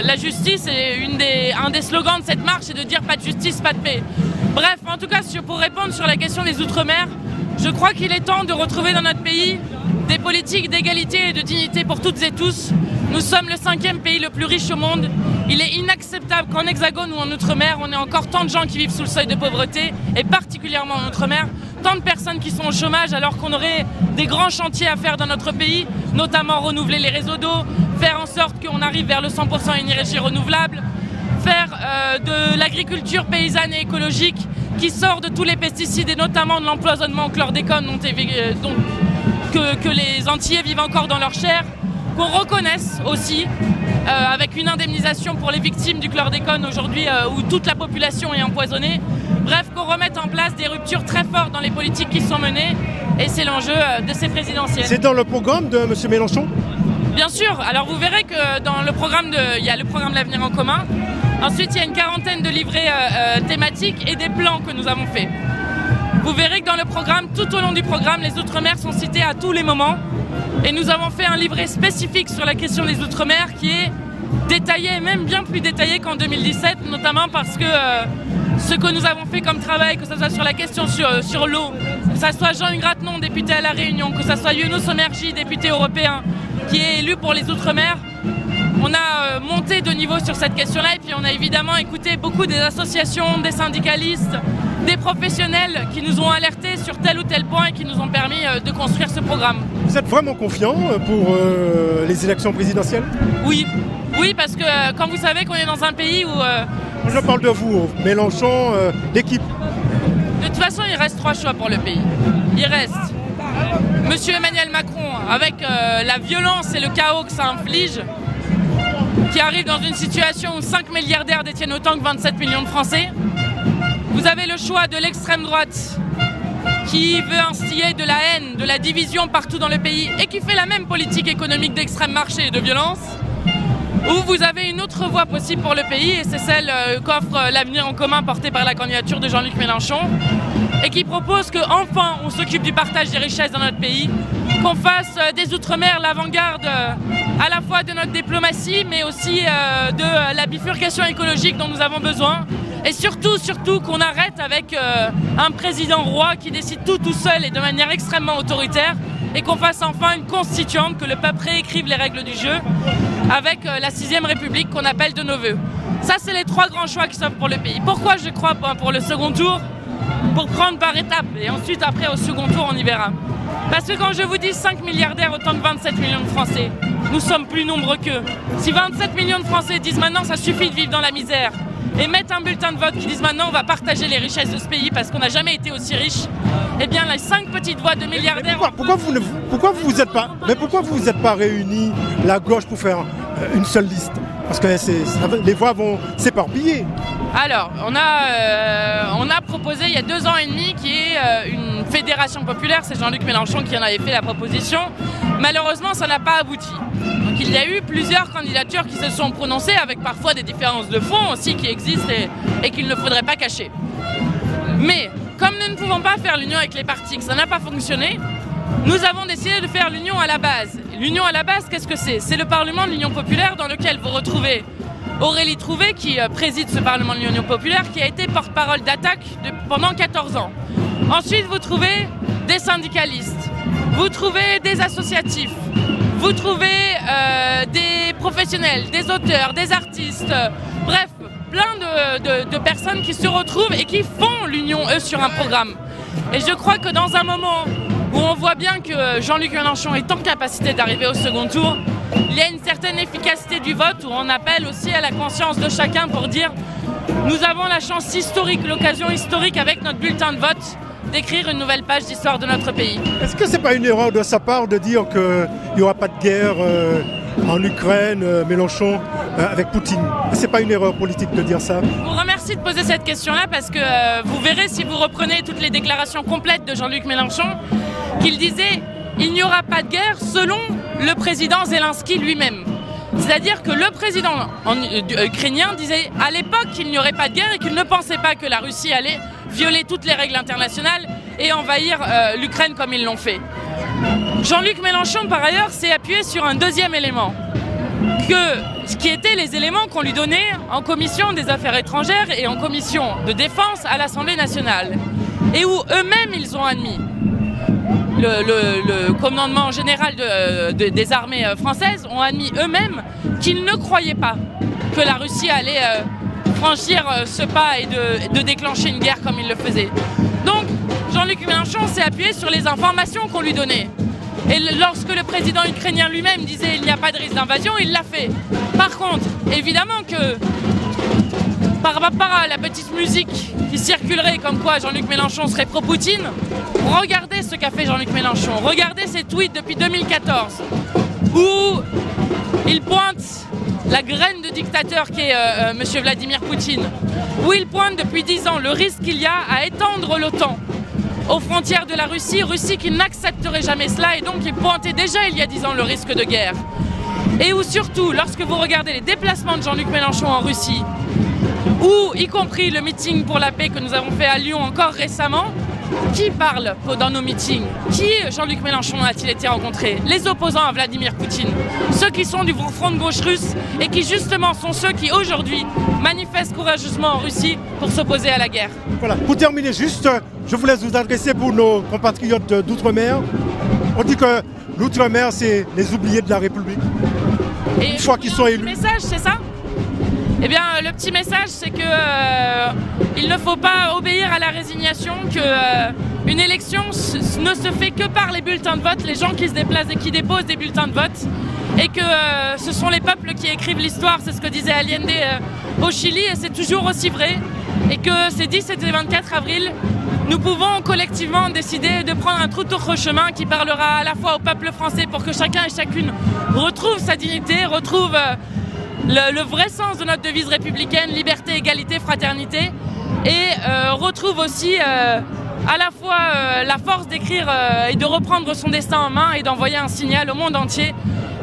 la justice. Et un des slogans de cette marche est de dire pas de justice, pas de paix. Bref, en tout cas, pour répondre sur la question des Outre-mer, je crois qu'il est temps de retrouver dans notre pays des politiques d'égalité et de dignité pour toutes et tous. Nous sommes le 5e pays le plus riche au monde. Il est inacceptable qu'en Hexagone ou en Outre-mer, on ait encore tant de gens qui vivent sous le seuil de pauvreté, et particulièrement en Outre-mer, tant de personnes qui sont au chômage alors qu'on aurait des grands chantiers à faire dans notre pays, notamment renouveler les réseaux d'eau, faire en sorte qu'on arrive vers le 100% énergie renouvelable, faire de l'agriculture paysanne et écologique qui sort de tous les pesticides et notamment de l'empoisonnement au chlordécone que les Antillais vivent encore dans leur chair, qu'on reconnaisse aussi avec une indemnisation pour les victimes du chlordécone aujourd'hui où toute la population est empoisonnée. Bref, qu'on remette en place des ruptures très fortes dans les politiques qui sont menées, et c'est l'enjeu de ces présidentielles. C'est dans le programme de M. Mélenchon? Bien sûr. Alors vous verrez que dans le programme, il y a le programme L'Avenir en commun. Ensuite, il y a une quarantaine de livrets thématiques et des plans que nous avons faits. Vous verrez que dans le programme, tout au long du programme, les Outre-mer sont cités à tous les moments. Et nous avons fait un livret spécifique sur la question des Outre-mer qui est détaillé, même bien plus détaillé qu'en 2017, notamment parce que ce que nous avons fait comme travail, que ce soit sur la question sur l'eau, que ce soit Jean-Hugues Rattenon, député à La Réunion, que ce soit Younous Omerji, député européen, qui est élu pour les Outre-mer, on a monté de niveau sur cette question-là, et puis on a évidemment écouté beaucoup des associations, des syndicalistes, des professionnels qui nous ont alertés sur tel ou tel point et qui nous ont permis de construire ce programme. Vous êtes vraiment confiant pour les élections présidentielles? Oui, parce que quand vous savez qu'on est dans un pays où... Je parle de vous, Mélenchon, l'équipe. De toute façon, il reste 3 choix pour le pays. Il reste Monsieur Emmanuel Macron, avec la violence et le chaos que ça inflige, qui arrive dans une situation où 5 milliardaires détiennent autant que 27 millions de Français. Vous avez le choix de l'extrême droite qui veut instiller de la haine, de la division partout dans le pays et qui fait la même politique économique d'extrême marché et de violence. où vous avez une autre voie possible pour le pays, et c'est celle qu'offre l'avenir en commun porté par la candidature de Jean-Luc Mélenchon, et qui propose qu'enfin on s'occupe du partage des richesses dans notre pays, qu'on fasse des Outre-mer l'avant-garde à la fois de notre diplomatie, mais aussi de la bifurcation écologique dont nous avons besoin. Et surtout qu'on arrête avec un président roi qui décide tout seul et de manière extrêmement autoritaire, et qu'on fasse enfin une constituante, que le peuple réécrive les règles du jeu avec la 6ème République qu'on appelle de nos voeux. Ça, c'est les 3 grands choix qui s'offrent pour le pays. Pourquoi je crois pour le second tour? Pour prendre par étapes, et ensuite après au second tour on y verra. Parce que quand je vous dis 5 milliardaires autant de 27 millions de Français, nous sommes plus nombreux qu'eux. Si 27 millions de Français disent maintenant ça suffit de vivre dans la misère, et mettent un bulletin de vote qui disent maintenant on va partager les richesses de ce pays parce qu'on n'a jamais été aussi riche, eh bien les 5 petites voix de milliardaires... Pourquoi vous vous êtes pas réunis, la gauche, pour faire une seule liste? Parce que les voix vont s'éparpiller. Alors, on a proposé il y a 2 ans et demi qu'il y ait une fédération populaire, c'est Jean-Luc Mélenchon qui en avait fait la proposition. Malheureusement, ça n'a pas abouti. Donc il y a eu plusieurs candidatures qui se sont prononcées, avec parfois des différences de fond aussi qui existent et qu'il ne faudrait pas cacher. Mais, comme nous ne pouvons pas faire l'union avec les partis, que ça n'a pas fonctionné, nous avons décidé de faire l'union à la base. L'union à la base, qu'est-ce que c'est? C'est le Parlement de l'Union populaire dans lequel vous retrouvez Aurélie Trouvé, qui préside ce Parlement de l'Union populaire, qui a été porte-parole d'Attaque pendant 14 ans. Ensuite, vous trouvez des syndicalistes, vous trouvez des associatifs, vous trouvez des professionnels, des auteurs, des artistes, bref, plein de personnes qui se retrouvent et qui font l'union, eux, sur un programme. Et je crois que dans un moment où on voit bien que Jean-Luc Mélenchon est en capacité d'arriver au second tour, il y a une certaine efficacité du vote où on appelle aussi à la conscience de chacun pour dire nous avons la chance historique, l'occasion historique avec notre bulletin de vote d'écrire une nouvelle page d'histoire de notre pays. Est-ce que c'est pas une erreur de sa part de dire qu'il n'y aura pas de guerre en Ukraine, Mélenchon, avec Poutine? C'est pas une erreur politique de dire ça? Je vous remercie de poser cette question-là parce que vous verrez, si vous reprenez toutes les déclarations complètes de Jean-Luc Mélenchon, qu'il disait il n'y aura pas de guerre selon le président Zelensky lui-même. C'est-à-dire que le président ukrainien disait à l'époque qu'il n'y aurait pas de guerre et qu'il ne pensait pas que la Russie allait violer toutes les règles internationales et envahir l'Ukraine comme ils l'ont fait. Jean-Luc Mélenchon, par ailleurs, s'est appuyé sur un deuxième élément, ce qui étaient les éléments qu'on lui donnait en commission des affaires étrangères et en commission de défense à l'Assemblée nationale, et où eux-mêmes ils ont admis. Le commandement général des armées françaises ont admis eux-mêmes qu'ils ne croyaient pas que la Russie allait franchir ce pas et de déclencher une guerre comme il le faisait. Donc Jean-Luc Mélenchon s'est appuyé sur les informations qu'on lui donnait. Et lorsque le président ukrainien lui-même disait il n'y a pas de risque d'invasion, il l'a fait. Par contre, évidemment que par rapport à la petite musique qui circulerait comme quoi Jean-Luc Mélenchon serait pro-Poutine, regardez ce qu'a fait Jean-Luc Mélenchon, regardez ses tweets depuis 2014, où il pointe la graine de dictateur qu'est M. Vladimir Poutine, où il pointe depuis 10 ans le risque qu'il y a à étendre l'OTAN aux frontières de la Russie, Russie qui n'accepterait jamais cela, et donc il pointait déjà il y a 10 ans le risque de guerre. Et où surtout, lorsque vous regardez les déplacements de Jean-Luc Mélenchon en Russie, ou y compris le meeting pour la paix que nous avons fait à Lyon encore récemment, qui parle dans nos meetings? Qui Jean-Luc Mélenchon a-t-il été rencontré? Les opposants à Vladimir Poutine, ceux qui sont du front de gauche russe et qui justement sont ceux qui aujourd'hui manifestent courageusement en Russie pour s'opposer à la guerre. Voilà, pour terminer juste, je vous laisse vous adresser pour nos compatriotes d'outre-mer. On dit que l'outre-mer, c'est les oubliés de la République. Et une fois qu'ils sont élus. Le message, c'est ça? Eh bien, le petit message, c'est que il ne faut pas obéir à la résignation, que une élection ne se fait que par les bulletins de vote, les gens qui se déplacent et qui déposent des bulletins de vote, et que ce sont les peuples qui écrivent l'histoire, c'est ce que disait Allende au Chili, et c'est toujours aussi vrai, et que ces 10 et 24 avril, nous pouvons collectivement décider de prendre un tout autre chemin qui parlera à la fois au peuple français pour que chacun et chacune retrouve sa dignité, retrouve le vrai sens de notre devise républicaine, liberté, égalité, fraternité, et retrouve aussi à la fois la force d'écrire et de reprendre son destin en main et d'envoyer un signal au monde entier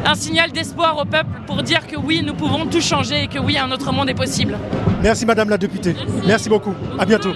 un signal d'espoir au peuple pour dire que oui, nous pouvons tout changer et que oui, un autre monde est possible. Merci Madame la députée. Merci beaucoup. À bientôt.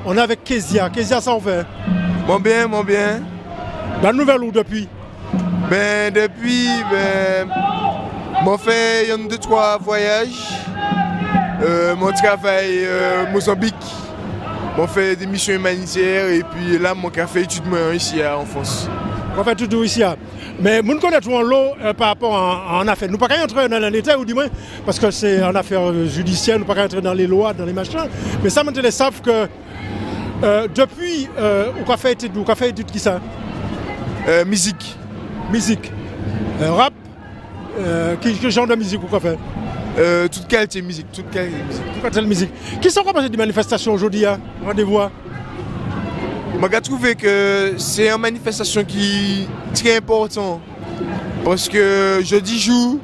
On est avec Kezia. Kezia, ça on fait. Mon bien, mon bien. La nouvelle ou depuis? Ben depuis, m'ont fait 2-3 voyages. Mon travail Mozambique. M'ont fait des missions humanitaires et puis là mon fait études ici en France. On fait tout ici. Mais nous connaissons l'eau par rapport en affaires. Nous ne pouvons pas entrer dans l'État, ou du moins, parce que c'est en affaires judiciaires, nous ne pouvons pas entrer dans les lois, dans les machins. Mais ça, maintenant, ils savent que depuis, on a fait études qui ça? Musique. Musique. Rap. Quel genre de musique on a fait? Toute qualité de musique. Toute qualité de musique. Qui sont passés des manifestations aujourd'hui? Rendez-vous? Je trouve que c'est une manifestation qui est très importante parce que jeudi jour,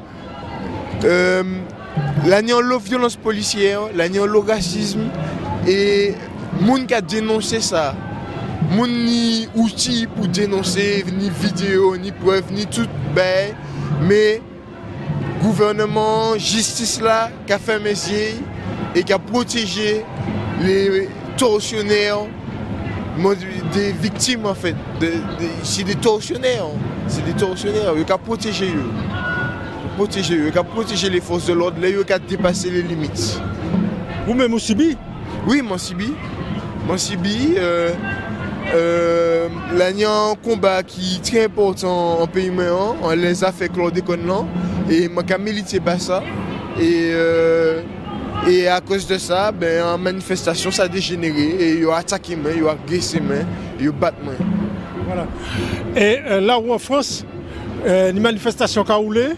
l'année de violence policière, l'année de racisme et les gens qui ont dénoncé ça, les gens ni outils pour dénoncer, ni vidéo, ni preuve, ni tout, mais le gouvernement, justice là, qui a fait métier et qui a protégé les tortionnaires. Des victimes en fait, c'est des tortionnaires, ils ont protégé eux, ils ont protégé les forces de l'ordre, ils ont dépassé les limites. Vous-même vous subi? Oui, moi subi. L'année en combat qui est très important en pays méant, on les a fait Claude Connan et moi j'ai milité par ça et à cause de ça, en manifestation, ça a dégénéré et ils ont attaqué, ils ont agressé, ils ont battu. Voilà. Et là où en France, une manifestation qui a roulé,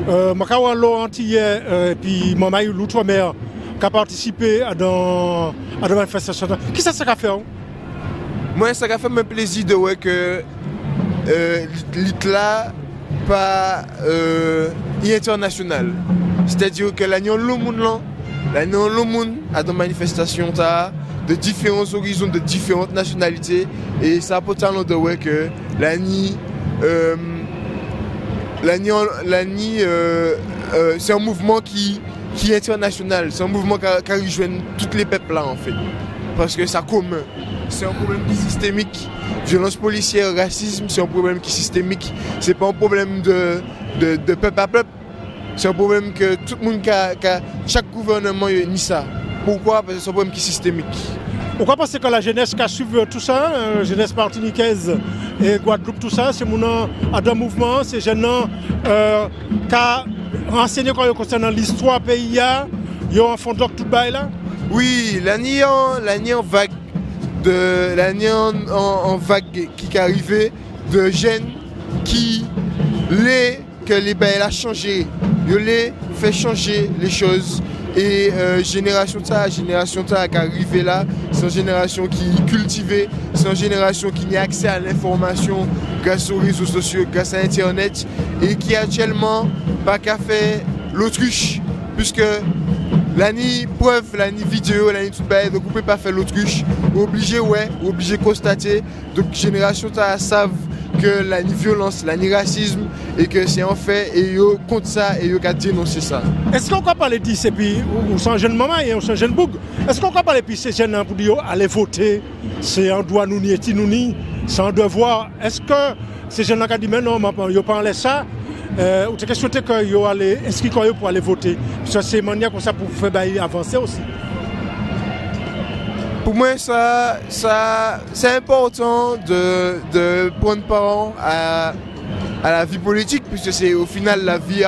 je suis antillais et puis je suis l'outre-mer qui a participé à la manifestation. Qui ça a fait? Moi, ça a fait mon plaisir de voir que l'ITLA pas international. C'est-à-dire que l'année le monde à des manifestations de différents horizons, de différentes nationalités. Et ça a pourtant de voir que c'est un mouvement qui est international. C'est un mouvement qui rejoint tous les peuples là en fait. Parce que c'est commun. C'est un problème qui est systémique. Violence policière, racisme, c'est un problème qui est systémique. C'est pas un problème de peuple à peuple. C'est un problème que tout le monde, chaque gouvernement a ni ça. Pourquoi? Parce que c'est un problème qui est systémique. Pourquoi? Parce que la jeunesse qui a suivi tout ça, jeunesse martiniquaise et Guadeloupe, tout ça, c'est mon un mouvement, c'est jeunes qui ont renseigné concernant l'histoire pays, ils ont un fond doc tout bail là. Oui, l'année en vague qui est arrivée de jeunes qui que les bails a changé. Ils les fait changer les choses Et génération qui arrive là, c'est une génération qui est cultivée, c'est une génération qui a accès à l'information grâce aux réseaux sociaux, grâce à Internet, et qui actuellement pas qu'à faire l'autruche, puisque l'année preuve, l'année vidéo, l'année tout bas, donc vous ne pouvez pas faire l'autruche, obligé de constater, donc génération savent que la violence, la racisme, et que c'est un fait, et ils contre ça, et ils ont dénoncer ça. Est-ce qu'on peut parler de ces pays où sont jeunes mamans et où sont jeunes boug? Est-ce qu'on peut parler de ces jeunes pour dire aller voter? C'est un droit nous ni c'est un devoir. Est-ce que ces jeunes qui disent mais non, ils n'ont pas ça? Ou est-ce que souhaité qu'ils allaient inscrire pour aller voter? Parce que c'est une manière comme ça pour faire avancer aussi. Pour moi, ça c'est important de prendre part à la vie politique, puisque c'est au final la vie,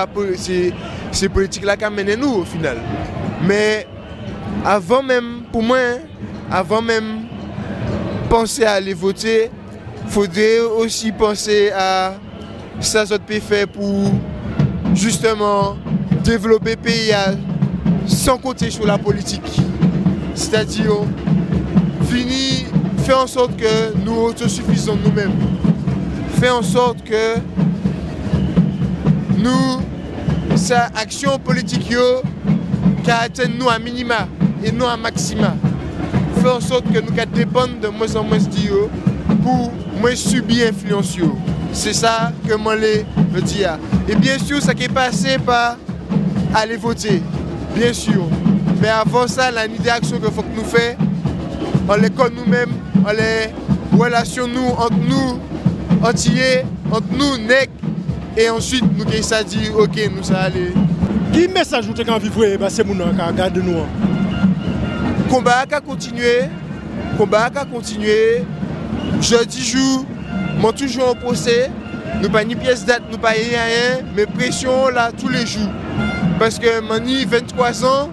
c'est politique là qui amène nous au final. Mais avant même, pour moi, avant même penser à aller voter, il faudrait aussi penser à ça que peut faire pour justement développer le pays sans compter sur la politique. C'est-à-dire faire en sorte que nous autosuffisons nous-mêmes. Faire en sorte que nous, sa action politique qui atteint nous à minima et non à maxima. Faire en sorte que nous dépendons de moins en moins de pour moins subir l'influence. C'est ça que moi je dis. Et bien sûr, ça qui est passé par aller voter. Bien sûr. Mais avant ça, la d'action qu'il faut que nous fassions, on les connaît nous-mêmes, on les relations entre nous, entiers, entre nous, nègres, et ensuite nous qui ça dit, ok, nous ça aller. Qui message vous avez envie de voir, c'est mon garde nous. Combat à continuer, jeudi jour, moi toujours en procès, nous pas ni pièce date, nous pas rien, mais pression là tous les jours. Parce que j'ai 23 ans,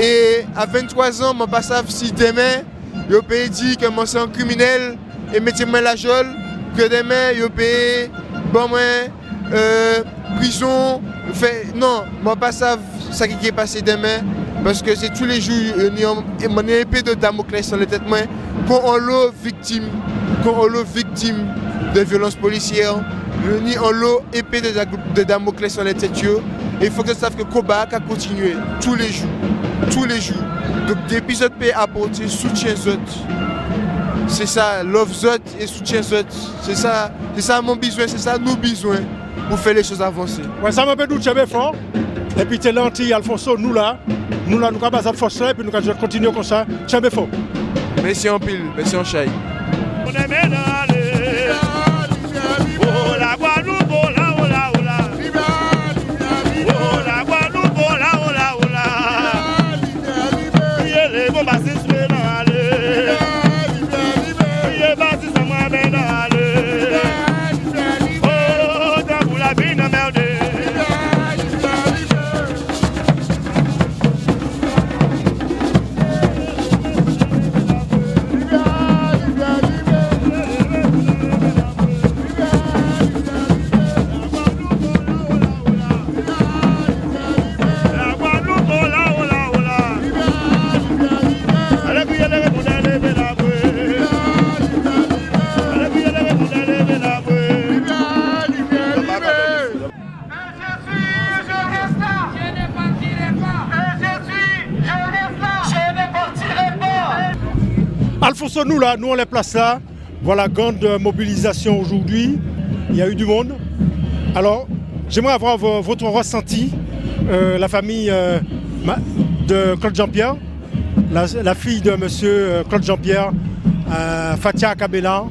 et à 23 ans, je ne sais pas si demain, je peux dire que je suis un criminel et mettez-moi la geôle, que demain, je peux prison. Non, je ne sais pas ce qui est passé demain, parce que c'est tous les jours, mon épée de Damoclès sur la tête, quand on est victime de violences policières, on a épée de Damoclès sur la tête. Et il faut que ça sache que Koba a continué tous les jours. Donc depuis que peut apporter soutien Zot. C'est ça, love Zot et soutien Zot. C'est ça mon besoin, c'est ça nos besoins pour faire les choses avancer. Ouais, ça m'a fait doute, j'avais fort. Et puis t'es lentille, Alfonso, nous là, nous avons pas de force et puis nous allons continuer comme ça. J'avais fort. Merci en pile, merci en chai. Alfonso, nous là, nous on les place là. Voilà, grande mobilisation aujourd'hui. Il y a eu du monde. Alors, j'aimerais avoir votre ressenti. La famille de Claude Jean-Pierre, la fille de monsieur Claude Jean-Pierre, Fatia Kabela.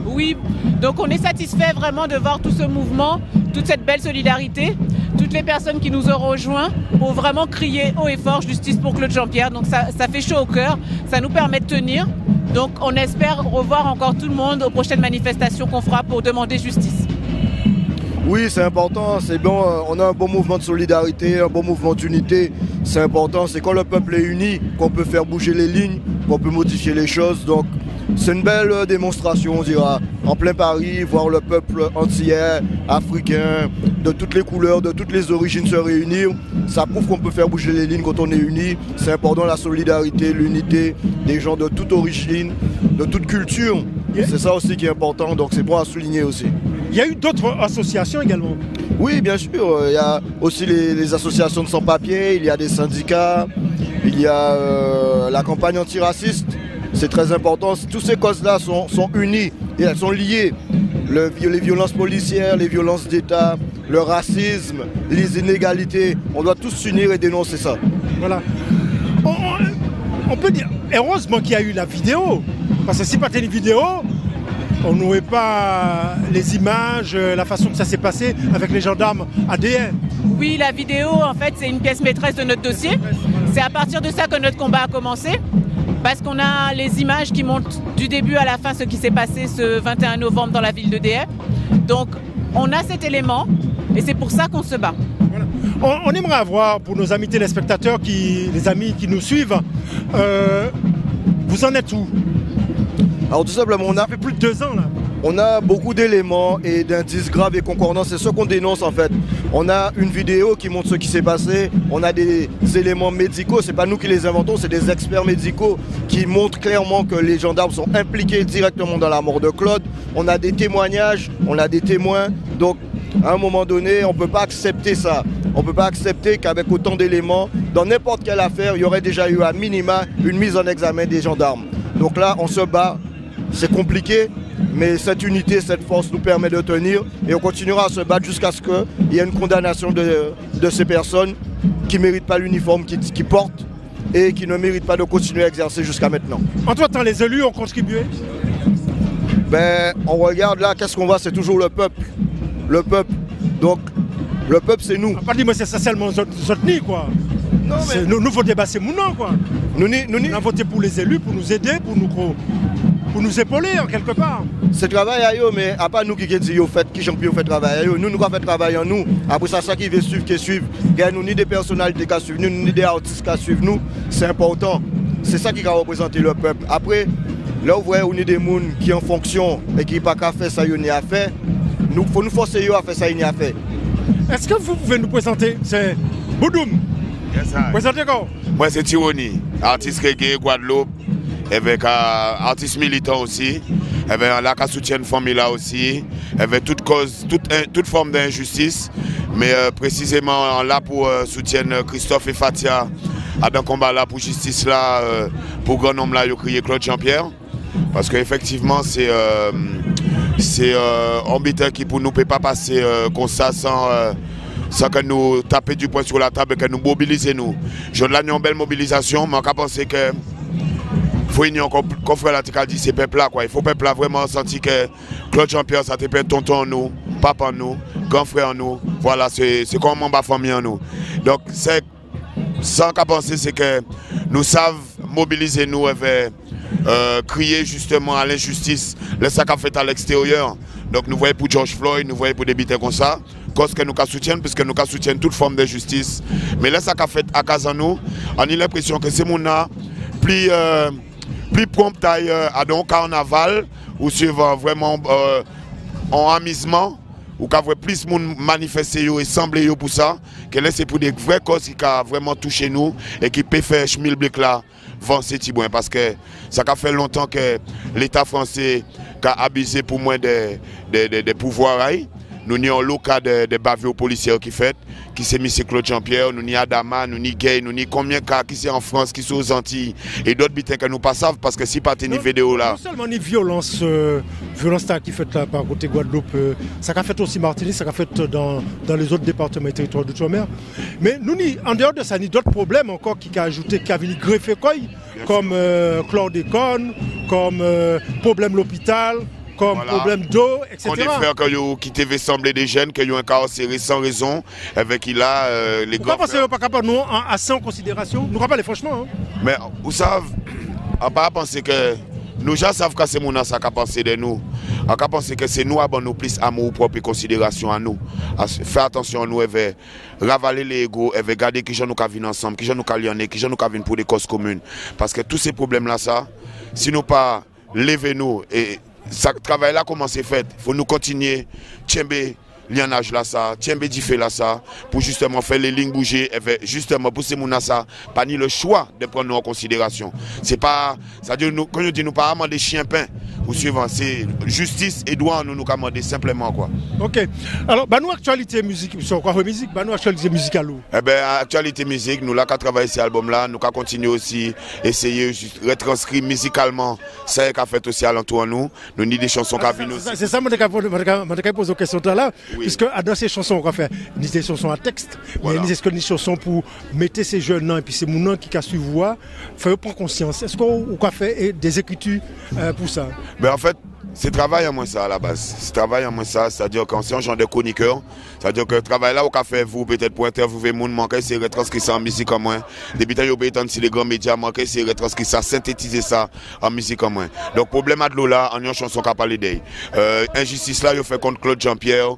Oui, donc on est satisfait vraiment de voir tout ce mouvement, toute cette belle solidarité, toutes les personnes qui nous ont rejoints pour vraiment crier haut et fort justice pour Claude Jean-Pierre. Donc ça fait chaud au cœur, ça nous permet de tenir. Donc on espère revoir encore tout le monde aux prochaines manifestations qu'on fera pour demander justice. Oui, c'est important, c'est bon, on a un bon mouvement de solidarité, un bon mouvement d'unité. C'est important, c'est quand le peuple est uni qu'on peut faire bouger les lignes, qu'on peut modifier les choses. Donc c'est une belle démonstration, on dira, en plein Paris, voir le peuple antillais, africain, de toutes les couleurs, de toutes les origines se réunir. Ça prouve qu'on peut faire bouger les lignes quand on est unis. C'est important la solidarité, l'unité des gens de toute origine, de toute culture. C'est ça aussi qui est important, donc c'est bon à souligner aussi. Il y a eu d'autres associations également? Oui, bien sûr. Il y a aussi les associations de sans-papiers, il y a des syndicats, il y a la campagne antiraciste. C'est très important. Toutes ces causes-là sont unies et elles sont liées. Les violences policières, les violences d'État, le racisme, les inégalités. On doit tous s'unir et dénoncer ça. Voilà. On peut dire, heureusement qu'il y a eu la vidéo. Parce que si pas une vidéo, on n'aurait pas les images, la façon que ça s'est passé avec les gendarmes ADN. Oui, la vidéo, en fait, c'est une pièce maîtresse de notre dossier. C'est à partir de ça que notre combat a commencé. Parce qu'on a les images qui montrent du début à la fin ce qui s'est passé ce 21 novembre dans la ville de Dieppe. Donc, on a cet élément et c'est pour ça qu'on se bat. Voilà. On aimerait avoir, pour nos amis téléspectateurs, les amis qui nous suivent, vous en êtes où? Alors tout simplement, ça fait plus de 2 ans là. On a beaucoup d'éléments et d'indices graves et concordants, c'est ce qu'on dénonce en fait. On a une vidéo qui montre ce qui s'est passé, on a des éléments médicaux, c'est pas nous qui les inventons, c'est des experts médicaux qui montrent clairement que les gendarmes sont impliqués directement dans la mort de Claude. On a des témoignages, on a des témoins, donc à un moment donné, on ne peut pas accepter ça. On ne peut pas accepter qu'avec autant d'éléments, dans n'importe quelle affaire, il y aurait déjà eu à minima une mise en examen des gendarmes. Donc là, on se bat, c'est compliqué. Mais cette unité, cette force nous permet de tenir et on continuera à se battre jusqu'à ce qu'il y ait une condamnation de ces personnes qui ne méritent pas l'uniforme qu'ils portent et qui ne méritent pas de continuer à exercer jusqu'à maintenant. Entre-temps, les élus ont contribué? Ben, on regarde là, qu'est-ce qu'on voit? C'est toujours le peuple. Le peuple. Donc, le peuple, c'est nous. Pas dit, moi, c'est seulement Zotni, quoi. Non, mais... Nous, faut débattre, c'est mon quoi. Nous, on a voté pour les élus, pour nous aider, pour nous épauler en quelque part. C'est travail à eux, mais à part nous qui disons qui champion fait travail à eux, nous avons fait travail en nous. Après ça qui veut suivre, qui suivent. Nous ni des personnalités qui suivent, nous ni des artistes qui suivent nous. C'est important. C'est ça qui va représenter le peuple. Après, là où vous voyez, on est des gens qui en fonction et qui n'ont pas qu'à faire ça, ils n'ont à faire. Il faut nous forcer à faire ça, ils n'ont à faire. Est-ce que vous pouvez nous présenter? C'est Boudoum. Yes, présentez quoi? Moi c'est Tironi, artiste reggae Guadeloupe, avec artiste militant aussi, avec là qui soutient une famille là aussi, avec toute cause, toute forme d'injustice, mais précisément là pour soutenir Christophe et Fatia à un combat là pour justice là, pour grand homme là, il a crié Claude Jean-Pierre, parce qu'effectivement c'est embêtant qui pour nous ne peut pas passer comme ça sans que nous taper du poing sur la table et que nous mobiliser nous. Je l'ai une belle mobilisation, mais je pense que faut qu'on ferait la dit ces peuples là quoi. Il faut peuple là vraiment sentir que Claude Jean-Pierre ça te fait tonton en nous, papa en nous, grand frère en nous. Voilà, c'est comme ma famille en nous. Donc c'est sans qu'à penser c'est que nous savons mobiliser nous et crier justement à l'injustice, le sac à fait à l'extérieur. Donc nous voyons pour George Floyd, nous voyons pour des bêtes comme ça, cause que nous soutiennent, puisque nous soutiennent toute forme de justice. Mais le sac à fait à Kazano, on a l'impression que c'est mon plus prompt à un carnaval ou sur vraiment en amusement ou qu'à plus de monde manifester et sembler pour ça, que là c'est pour des vraies causes qui ont vraiment touché nous et qui peut faire schmilblick là vent Tibouin parce que ça a fait longtemps que l'État français a abusé pour moins des pouvoirs. Nous avons le cas de bavures policiers qui fait, qui s'est mis Claude Jean-Pierre, nous avons Adama, nous avons Gay, nous avons combien de cas qui sont en France, qui sont aux Antilles et d'autres bitins que nous ne savons pas parce que si pas une vidéo là. Non seulement une violence qui fait là par côté Guadeloupe, ça a fait aussi Martinique, ça a fait dans les autres départements et territoires d'outre-mer. Mais nous, en dehors de ça, il y a d'autres problèmes encore qui ont ajouté, qui ont venu greffer quoi, comme chlordécone, comme problème l'hôpital. Comme voilà. Problème d'eau, etc. On est frères qui t'avaient semblé des jeunes, qui ont incarcéré sans raison, avec qui là, les grands. Pourquoi parce qu'on n'est pas capable, nous, à 100 considération? Nous ne pas les franchement. Hein. Mais vous savez, on ne peut pas penser que. Nous gens savent que c'est mon ça qui a pensé de nous. On peut penser que c'est nous qui avons plus amour propre et considération à nous. Faire attention à nous, et ravaler les égos, et regarder qui nous venir ensemble, qui nous venir, qui nous venir pour des causes communes. Parce que tous ces problèmes-là, ça, si nous pas lever-nous. Et ce travail-là, comment c'est fait? Il faut nous continuer, tiember l'IANAGE là, ça, tiember diffé là, ça, pour justement faire les lignes bouger, et justement pousser mon ça, pas ni le choix de prendre nous en considération. C'est pas, ça veut dire, nous, quand nous disons, nous pas demander chien pain, ou suivant, c'est justice et droit, nous commander simplement quoi. Ok. Alors, bah nous actualité musique, c'est quoi musique? Bah nous actualité musicale où? Eh ben actualité musique, nous là qu'à travailler cet album-là, nous qu'à continuer aussi, essayer de retranscrire musicalement, ça qu'a fait aussi alentour nous, nous ni des chansons qu'a vu nous. C'est ça, moi je poser une question là, puisque dans ces chansons on va faire des chansons à texte, mais des chansons pour mettre ces jeunes là et puis c'est mon nom qui a su voir, faire prendre conscience. Est-ce qu'on va faire des écritures pour ça? Ben en fait, c'est travail à moi ça à la base. C'est travail à moi ça, c'est-à-dire qu'en c'est un genre de chroniqueur, c'est-à-dire que le travail là, on va faire vous peut-être pour interviewer monde manquer, c'est retranscrire ça en musique en moins. Depuis tant que vous si les grands médias manquent, c'est retranscrire ça, synthétiser ça en musique en moins. Donc problème à de l'eau là, en une chanson qu'a parlé d'elle. Injustice là, il fait contre Claude Jean-Pierre,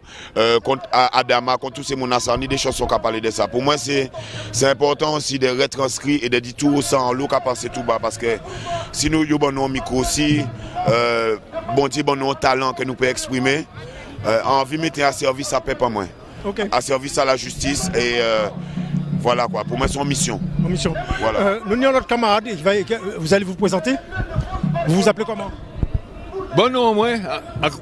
contre Adama, contre tous ces monde là, ça, on a des chansons qu'a parlé de ça. Pour moi, c'est important aussi de retranscrire et de dire tout ça en l'eau qu'a passé tout bas parce que si nous y avons un micro aussi, bon Dieu, bon nos talents que nous pouvons exprimer, envie de mettre à service à peu pas moins. Okay. À service à la justice et voilà quoi, pour moi c'est une mission. Mission. Voilà. Nous avons notre camarade, vous allez vous présenter. Vous vous appelez comment? Bon nom au moins,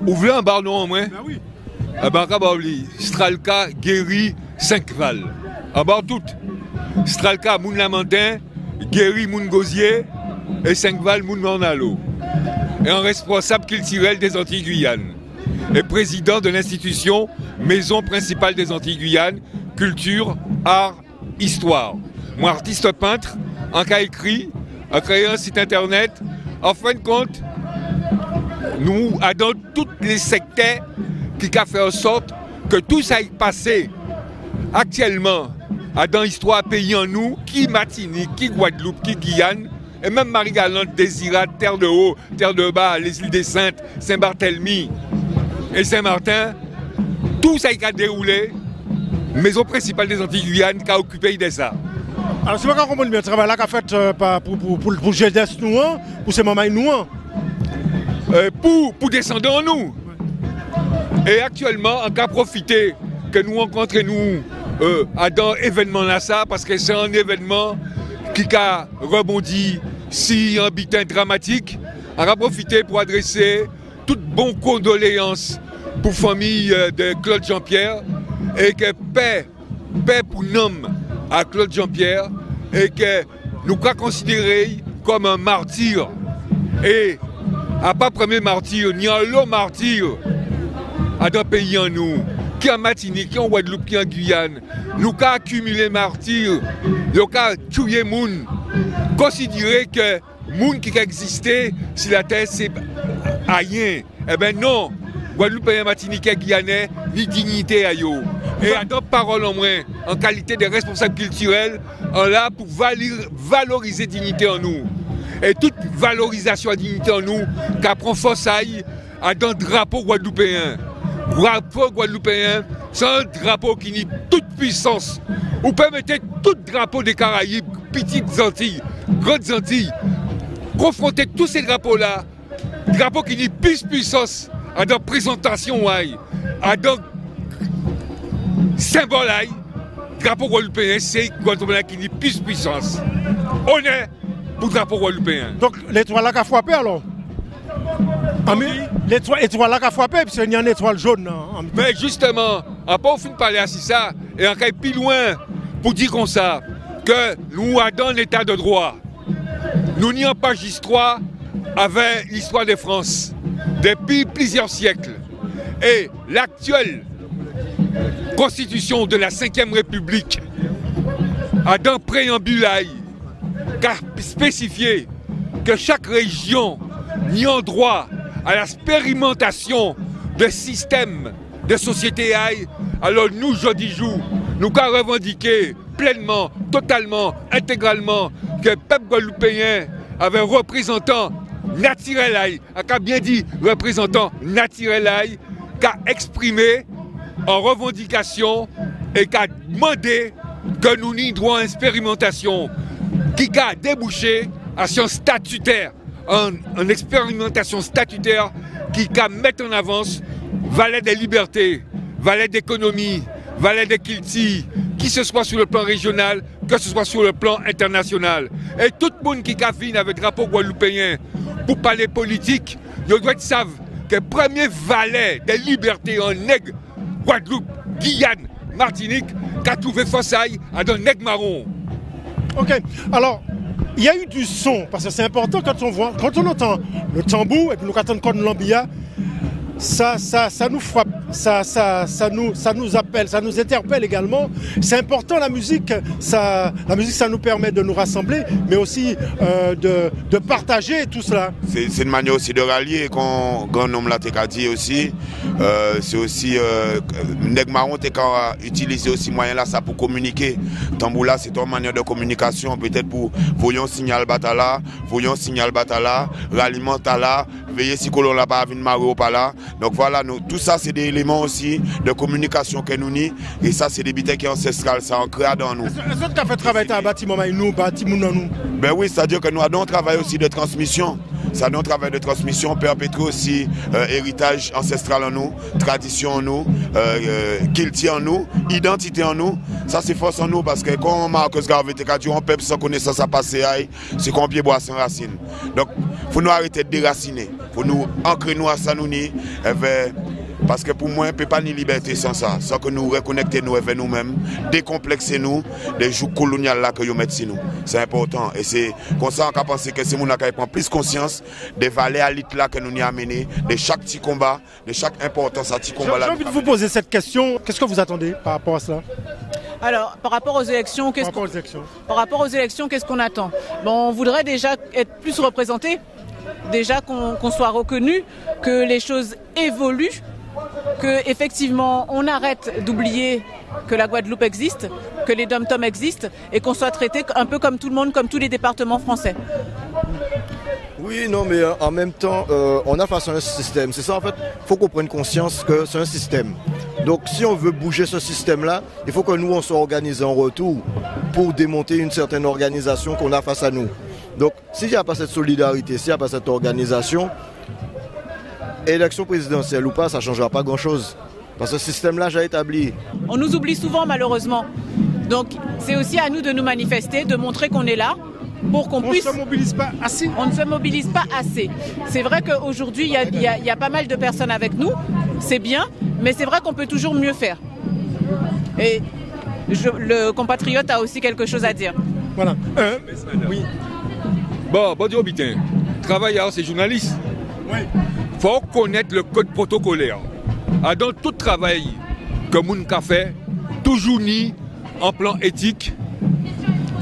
vous voulez un bar nom au moins? Ben oui. Stralka, Guéry, 5 Val. Un bar tout. Stralka, Moun Lamentin, Guéry, Moun Gosier et 5 Val, Moun Mornalo. Et un responsable culturel des Antilles-Guyane. Et président de l'institution Maison principale des Antilles-Guyane, Culture, Art, Histoire. Moi, artiste peintre, en cas écrit, en créé un site internet. En fin de compte, nous, dans tous les secteurs, qui a fait en sorte que tout ça ait passé actuellement dans l'histoire pays en nous, qui Martinique, qui Guadeloupe, qui Guyane, et même Marie-Galante, Désirade, Terre de Haut, Terre de Bas, les îles des Saintes, Saint-Barthélemy et Saint-Martin, tout ça a déroulé, Maison principale des Antilles-Guyane qui a occupé de ça. Alors c'est pas comment le travail là qu'a fait pour jeunesse nous, pour ces mamans nous, pour descendre en nous. Et actuellement, on a profité que nous rencontrons nous dans l'événement là ça, parce que c'est un événement qui a rebondi si un butin dramatique. On a profité pour adresser toutes bonnes condoléances pour la famille de Claude Jean-Pierre et que paix pour nous à Claude Jean-Pierre et que nous avons considéré comme un martyr et à pas premier martyr ni un lot martyr à un pays en nous qui en Martinique, qui en Guadeloupe, qui en Guyane. Nous avons accumulé martyrs, nous avons tué moun, considérer que moun qui existait sur la terre c'est rien. Eh bien non, Guadeloupe et Martinique et Guyanais, ni dignité à yo. Et à d'autres paroles en moins, en qualité de responsable culturel, on là pour valoriser dignité en nous. Et toute valorisation de dignité en nous, qui prend force à dans le drapeau guadeloupéen. Drapeau guadeloupéen, c'est un drapeau qui nie toute puissance. Vous permettez tout drapeau des Caraïbes, petites Antilles, grandes Antilles, confronter tous ces drapeaux-là, drapeaux qui nie plus puissance à dans présentation, à dans symbole, drapeau guadeloupéen, c'est guadeloupéen qui nie plus puissance. On est pour drapeau guadeloupéen. Donc l'étoile là qui a frappé alors? L'étoile là qui a frappé, parce qu'il y a une étoile jaune. Mais justement, on peut fin parler à ça, et on va plus loin pour dire comme ça, que nous avons l'état de droit. Nous n'y avons pas d'histoire avec l'histoire de France, depuis plusieurs siècles. Et l'actuelle constitution de la 5e République a dans préambule spécifié que chaque région n'y a droit à l'expérimentation de systèmes de société. Alors nous, jeudi jour, nous avons revendiqué pleinement, totalement, intégralement que le peuple guadeloupéen avait un représentant naturel, a bien dit représentant naturel, qui a exprimé en revendication et qui a demandé que nous n'y droit à expérimentation qui a débouché à son statutaire en expérimentation statutaire qui met en avance valet des libertés, valet d'économie, valet des kilti, qui ce soit sur le plan régional, que ce soit sur le plan international. Et tout le monde qui cafine avec le drapeau guadeloupéen pour parler politique, ils doivent savoir que le premier valet des libertés en nègre, Guadeloupe, Guyane, Martinique, qui a trouvé Fossaille à un nègre marron. Ok, alors, il y a eu du son, parce que c'est important quand on entend le tambour et puis nous entendons l'ambia, ça nous frappe, ça nous appelle, ça nous interpelle également. C'est important la musique, ça nous permet de nous rassembler, mais aussi de partager tout cela. C'est une manière aussi de rallier, quand grand nombre l'a dit aussi. C'est aussi Nèg Marron a utilisé aussi moyen là ça pour communiquer. Tamboula c'est une manière de communication, peut-être pour voyons signal batala, ralliement là, veiller si colon là pas venir marrer au pas là. Donc voilà, tout ça c'est des éléments aussi de communication que nous ni et ça c'est des bitailles qui sont ancestrales, ça ancré dans nous. Est-ce que tu as fait travailler dans un bâtiment nous, bâtiment nous? Ben oui, c'est-à-dire que nous avons un travail aussi de transmission. Ça nous un travail de transmission, perpétuer aussi héritage ancestral en nous, tradition en nous, kilti en nous, identité en nous. Ça c'est force en nous parce que quand Marcus Garvey te dit on peuple sans connaissance à passer, c'est qu'on pied bois sans racine. Donc il faut nous arrêter de déraciner, il faut nous ancrer nous à ça nous ni, parce que pour moi, on ne peut pas ni liberté sans ça, sans que nous reconnecter nous avec nous-mêmes, décomplexer nous des jours coloniaux là que nous mettons sur nous. C'est important. Et c'est comme ça qu'on a pensé que c'est nous qui prend plus conscience des valeurs à là que nous avons amenées, de chaque petit combat, de chaque importance à petit combat là. J'ai envie de vous poser cette question. Qu'est-ce que vous attendez par rapport à cela? Alors, par rapport aux élections, qu'est-ce qu'on attend? Bon, on voudrait déjà être plus représentés, déjà qu'on soit reconnu, que les choses évoluent, que effectivement on arrête d'oublier que la Guadeloupe existe, que les dom-tom existent et qu'on soit traité un peu comme tout le monde, comme tous les départements français. Oui, non, mais en même temps, on a face à un système. C'est ça, en fait, il faut qu'on prenne conscience que c'est un système. Donc, si on veut bouger ce système-là, il faut que nous, on soit organisés en retour pour démonter une certaine organisation qu'on a face à nous. Donc, s'il n'y a pas cette solidarité, s'il n'y a pas cette organisation, élection présidentielle ou pas, ça ne changera pas grand-chose. Parce que ce système-là, j'ai établi. On nous oublie souvent, malheureusement. Donc, c'est aussi à nous de nous manifester, de montrer qu'on est là. Pour qu'on puisse... On ne se mobilise pas assez. On ne se mobilise pas assez. C'est vrai qu'aujourd'hui, il y a pas mal de personnes avec nous. C'est bien, mais c'est vrai qu'on peut toujours mieux faire. Et le compatriote a aussi quelque chose à dire. Voilà. Oui. Bon Dieu, bitin. Travailleurs, c'est journaliste. Oui. Il faut connaître le code protocolaire. Dans tout travail que moun ka fait, toujours ni en plan éthique,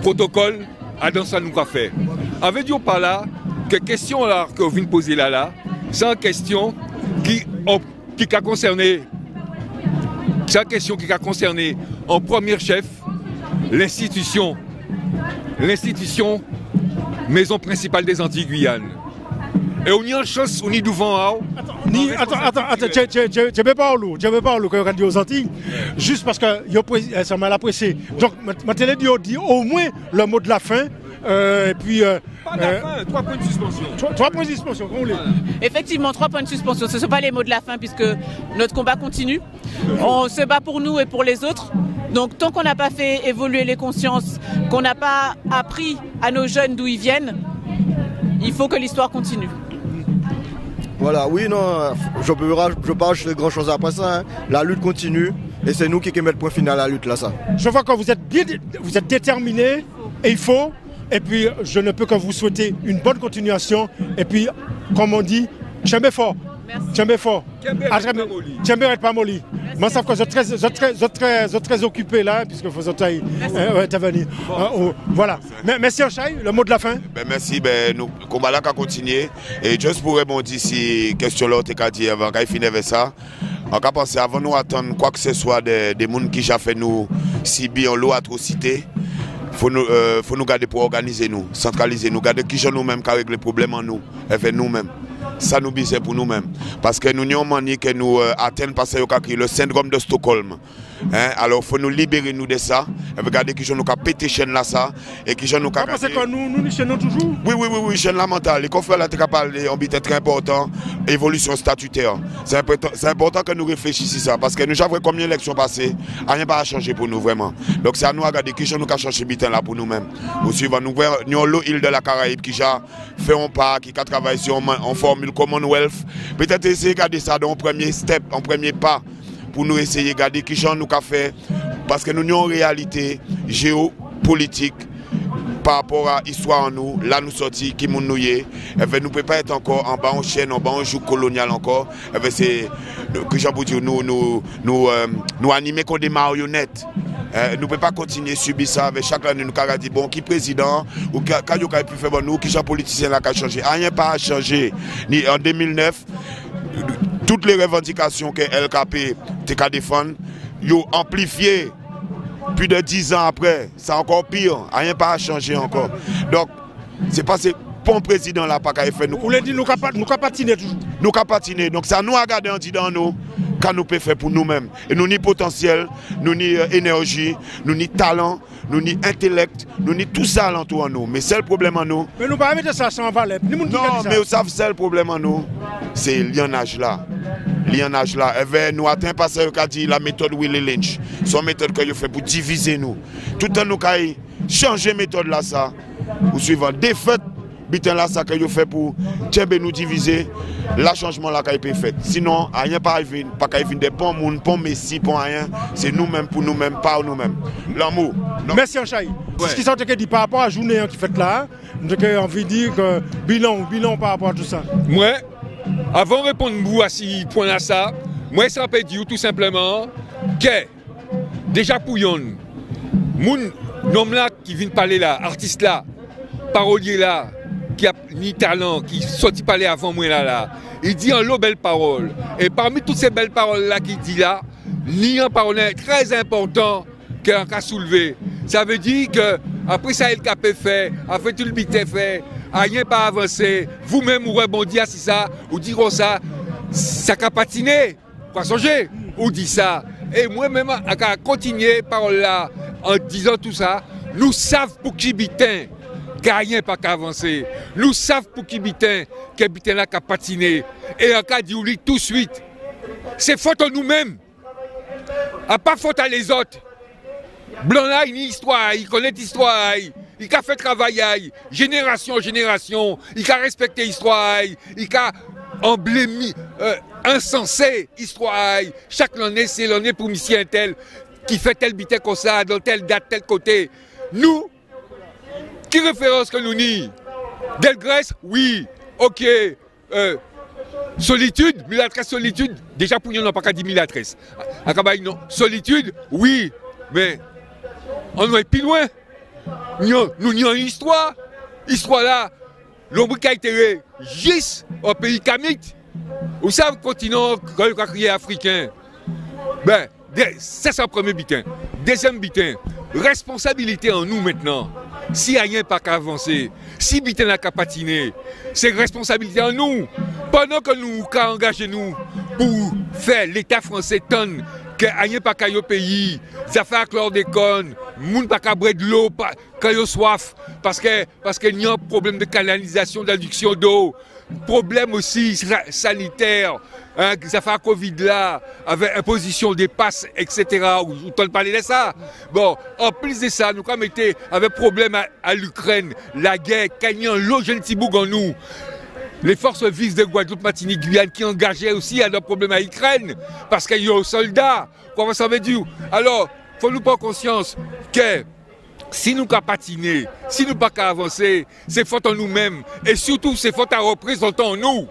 protocole, dans ça nous a fait. Avec dit par là que question là que vous venez de poser là, c'est une question qui a concerné, en premier chef l'institution maison principale des Antilles Guyane. Et on y a une chance, on y devant. Attends, je vais pas au aux Antilles, juste parce que ça m'a apprécié. Donc, je dit au moins le mot de la fin. Et puis. Pas de la fin, 3 points de suspension. 3 points de suspension, qu'on voulait. Effectivement, 3 points de suspension. Ce ne sont pas les mots de la fin, puisque notre combat continue. On se bat pour nous et pour les autres. Donc, tant qu'on n'a pas fait évoluer les consciences, qu'on n'a pas appris à nos jeunes d'où ils viennent, il faut que l'histoire continue. Voilà, oui, non, je ne pas ajouter grand chose après ça. Hein. La lutte continue et c'est nous qui mettons le point final à la lutte là. Ça. Je vois que vous êtes déterminés et il faut. Et puis, je ne peux que vous souhaiter une bonne continuation. Et puis, comme on dit, Tchembe fort. Tchembe fort. Tchembe pas molli. Moi, ça fait que je suis très occupé là, puisque vous êtes intervenir. Voilà. Merci Anchaï, le mot de la fin. Merci, nous, le combat là qui a continué. Et juste pour répondre si question là, tu as dit avant qu'il finisse avec ça, on a pensé avant nous attendre quoi que ce soit des gens qui ont fait nous subir l'eau atrocité. Faut nous garder pour organiser nous, centraliser nous, garder qui sont nous-mêmes qui règle les problèmes en nous, et faire nous-mêmes. Ça nous bise pour nous-mêmes. Parce que nous n'avons pas que nous atteignons parce que le syndrome de Stockholm. Hein? Alors il faut nous libérer nous de ça. Et regardez qui nous a pété chaîne là ça. Et qui nous a... Parce que nous chaînons toujours. Oui, chaîne là mentale. Les confrères là, tu as parlé, on est très important. Évolution statutaire. C'est important que nous réfléchissions ça. Parce que nous avons combien d'élections passées. Rien pas à changer pour nous vraiment. Donc c'est à nous à regarder qui nous a changé bitin là pour nous-mêmes. Nous suivons nous avons l'île de la Caraïbe qui a fait un pas, qui a travaillé sur en formule Commonwealth. Peut-être essayer de garder ça dans un premier step, un premier pas. Pour nous essayer de garder qui nous a fait. Parce que nous avons une réalité géopolitique par rapport à l'histoire en nous, là nous sortis, qui nous y nous ne pouvons pas être encore en bas en chaîne, en bas en joug colonial encore. C'est nous animer comme des marionnettes. Nous ne pouvons pas continuer à subir ça avec chaque année nous avons dit bon qui président ou qui a pu faire bon nous qui sont politiciens là qui a changé. Rien pas à changer. Ni en 2009 toutes les revendications que LKP a défendu, ils ont amplifié. Plus de 10 ans après, c'est encore pire, rien pas à changer encore. Donc, c'est pas ce bon président là pas qu'à faire nous. Vous voulez dire nous qu'à patiner toujours. Nous qu'à patiner. Donc ça nous a gardé en disant nous qu'à nous peut faire pour nous-mêmes. Et nous ni potentiel, nous ni énergie, nous ni talent, nous ni intellect, nous ni tout ça alentour en nous. Mais c'est le problème en nous. Mais nous pas mettre ça sans valeur. Non, mais vous savez c'est le problème en nous. C'est l'ionage là. L'ionage là, nous atteint pas ça qu'a dit la méthode Willie Lynch. Son méthode que vous fait pour diviser nous. Tout le temps nous avons changé méthode là ça. Ou suivant défaite, bitin là ça que vous fait pour nous diviser. Le changement là qui a été fait. Sinon, rien pas arrivé, pas qu'à des ponts moun, ponts messi, ponts rien. C'est nous-mêmes pour nous-mêmes, pas nous-mêmes. L'amour. Merci Anchaï. Ce qui sont dit par rapport à la journée qui fait là, nous avons envie de dire que bilan par rapport à tout ça. Moi, avant de répondre à ce point à ça, moi ça peut dire tout simplement que déjà pour yon, moun nom là qui vient parler là, artiste là, parolier là, qui a ni talent, qui sorti parler avant moi là, il dit en lot belles paroles. Et parmi toutes ces belles paroles là qu'il dit là, ni un parole très important qu'un cas soulevé. Ça veut dire que après ça il capé fait, après tout le bité fait, rien pas avancé, vous-même vous rebondir si ça, ou diront ça, ça a patiné, pas changer, ou dit ça. Et moi-même, à continuer par là, en disant tout ça, nous savons pour qui bitin, qu'il n'y a rien pas qu'à avancer. Nous savons pour qui bitin, que bitin là qu'a patiné. Et en cas d'oubli tout de suite, c'est faute à nous-mêmes, à pas faute à les autres. Blanc là, il a une histoire, il connaît l'histoire, il a fait travail, génération, il a respecté l'histoire, il a emblémi, insensé l'histoire. Chaque année, c'est l'année pour monsieur tel qui fait tel bitin comme ça, dans telle date, tel côté. Nous, qui référence que nous n'y? Delgrès, oui, ok. Solitude, Milatresse, solitude, déjà pour nous, on n'a pas qu'à dire Milatresse. Non, solitude, oui, mais on est plus loin. Nous avons une histoire. Histoire là, l'homme qui a été juste au pays Kamit. Vous savez, le continent africain. Ben, c'est ça le premier bitin. Deuxième bitin, responsabilité en nous maintenant. Si rien pas qu'à avancer, si bitin n'a qu'à patiner, c'est responsabilité en nous. Pendant que nous qu'à engager nous pour faire l'État français tonne que rien pas qu'à au pays, ça fait un chlordécone, moun pas qu'à boire de l'eau quand il a soif, parce qu'il y a un problème de canalisation, d'adduction d'eau, problème aussi sanitaire, hein, ça fait un Covid là, avec imposition des passes, etc. Vous t'en parlez de ça. Bon, en plus de ça, nous avons été avec problème à l'Ukraine, la guerre, gagnant l'eau, jeune Tiboug en nous. Les forces vives de Guadeloupe, Martinique, Guyane qui engageaient aussi à nos problèmes à l'Ukraine, parce qu'il y a des soldats. Comment ça veut dire? Alors, il faut nous prendre conscience que si nous n'avons pas patiné, si nous n'avons pas avancé, c'est faute en nous-mêmes. Et surtout, c'est faute à représentants en nous.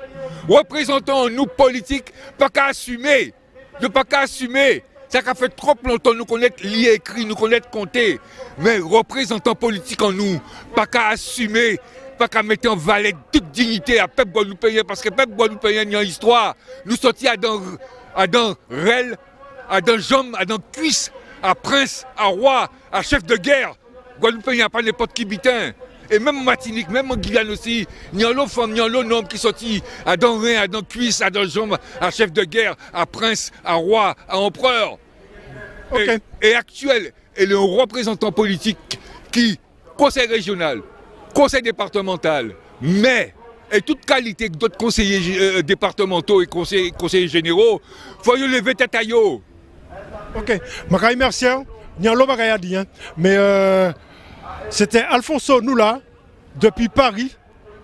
Représentants en nous politiques, pas qu'à assumer. Ne pas qu'à assumer. Ça a fait trop longtemps nous connaître lire, écrit, nous connaître compter. Mais représentants politiques en nous, pas qu'à assumer. Pas qu'à mettre en valeur toute dignité à peuple guadeloupéen, parce que peuple guadeloupéen, il y a une histoire. Nous sortis à dans Rel, à dans Jambes, à dans Cuisse, à Prince, à Roi, à chef de guerre. Guadeloupe, il n'y a pas n'importe qui bitin. Et même Martinique, même en Guyane aussi, il y a l'autre femme, il y a l'autre homme qui sortit à dans Rhin, à dans Cuisse, à dans Jambes, à chef de guerre, à Prince, à Roi, à Empereur. Okay. Et actuel, et le représentant politique qui, conseil régional, conseil départemental, mais et toute qualité d'autres conseillers départementaux et conseillers généraux, il faut lever tête à yo. Ok, je merci. Mais c'était Alfonso Noula depuis Paris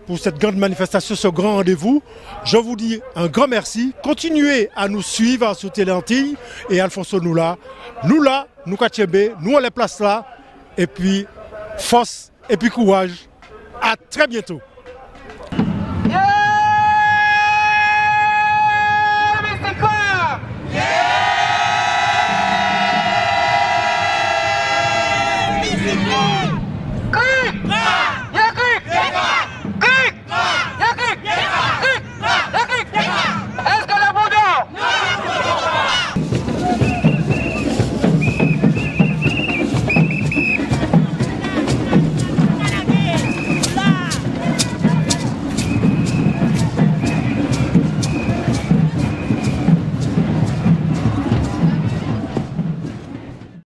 pour cette grande manifestation, ce grand rendez-vous. Je vous dis un grand merci. Continuez à nous suivre sur Télé Antilles et Alfonso Noula. Nous là, nous Kachembe, nous on les place là. Et puis, force et puis courage. À très bientôt.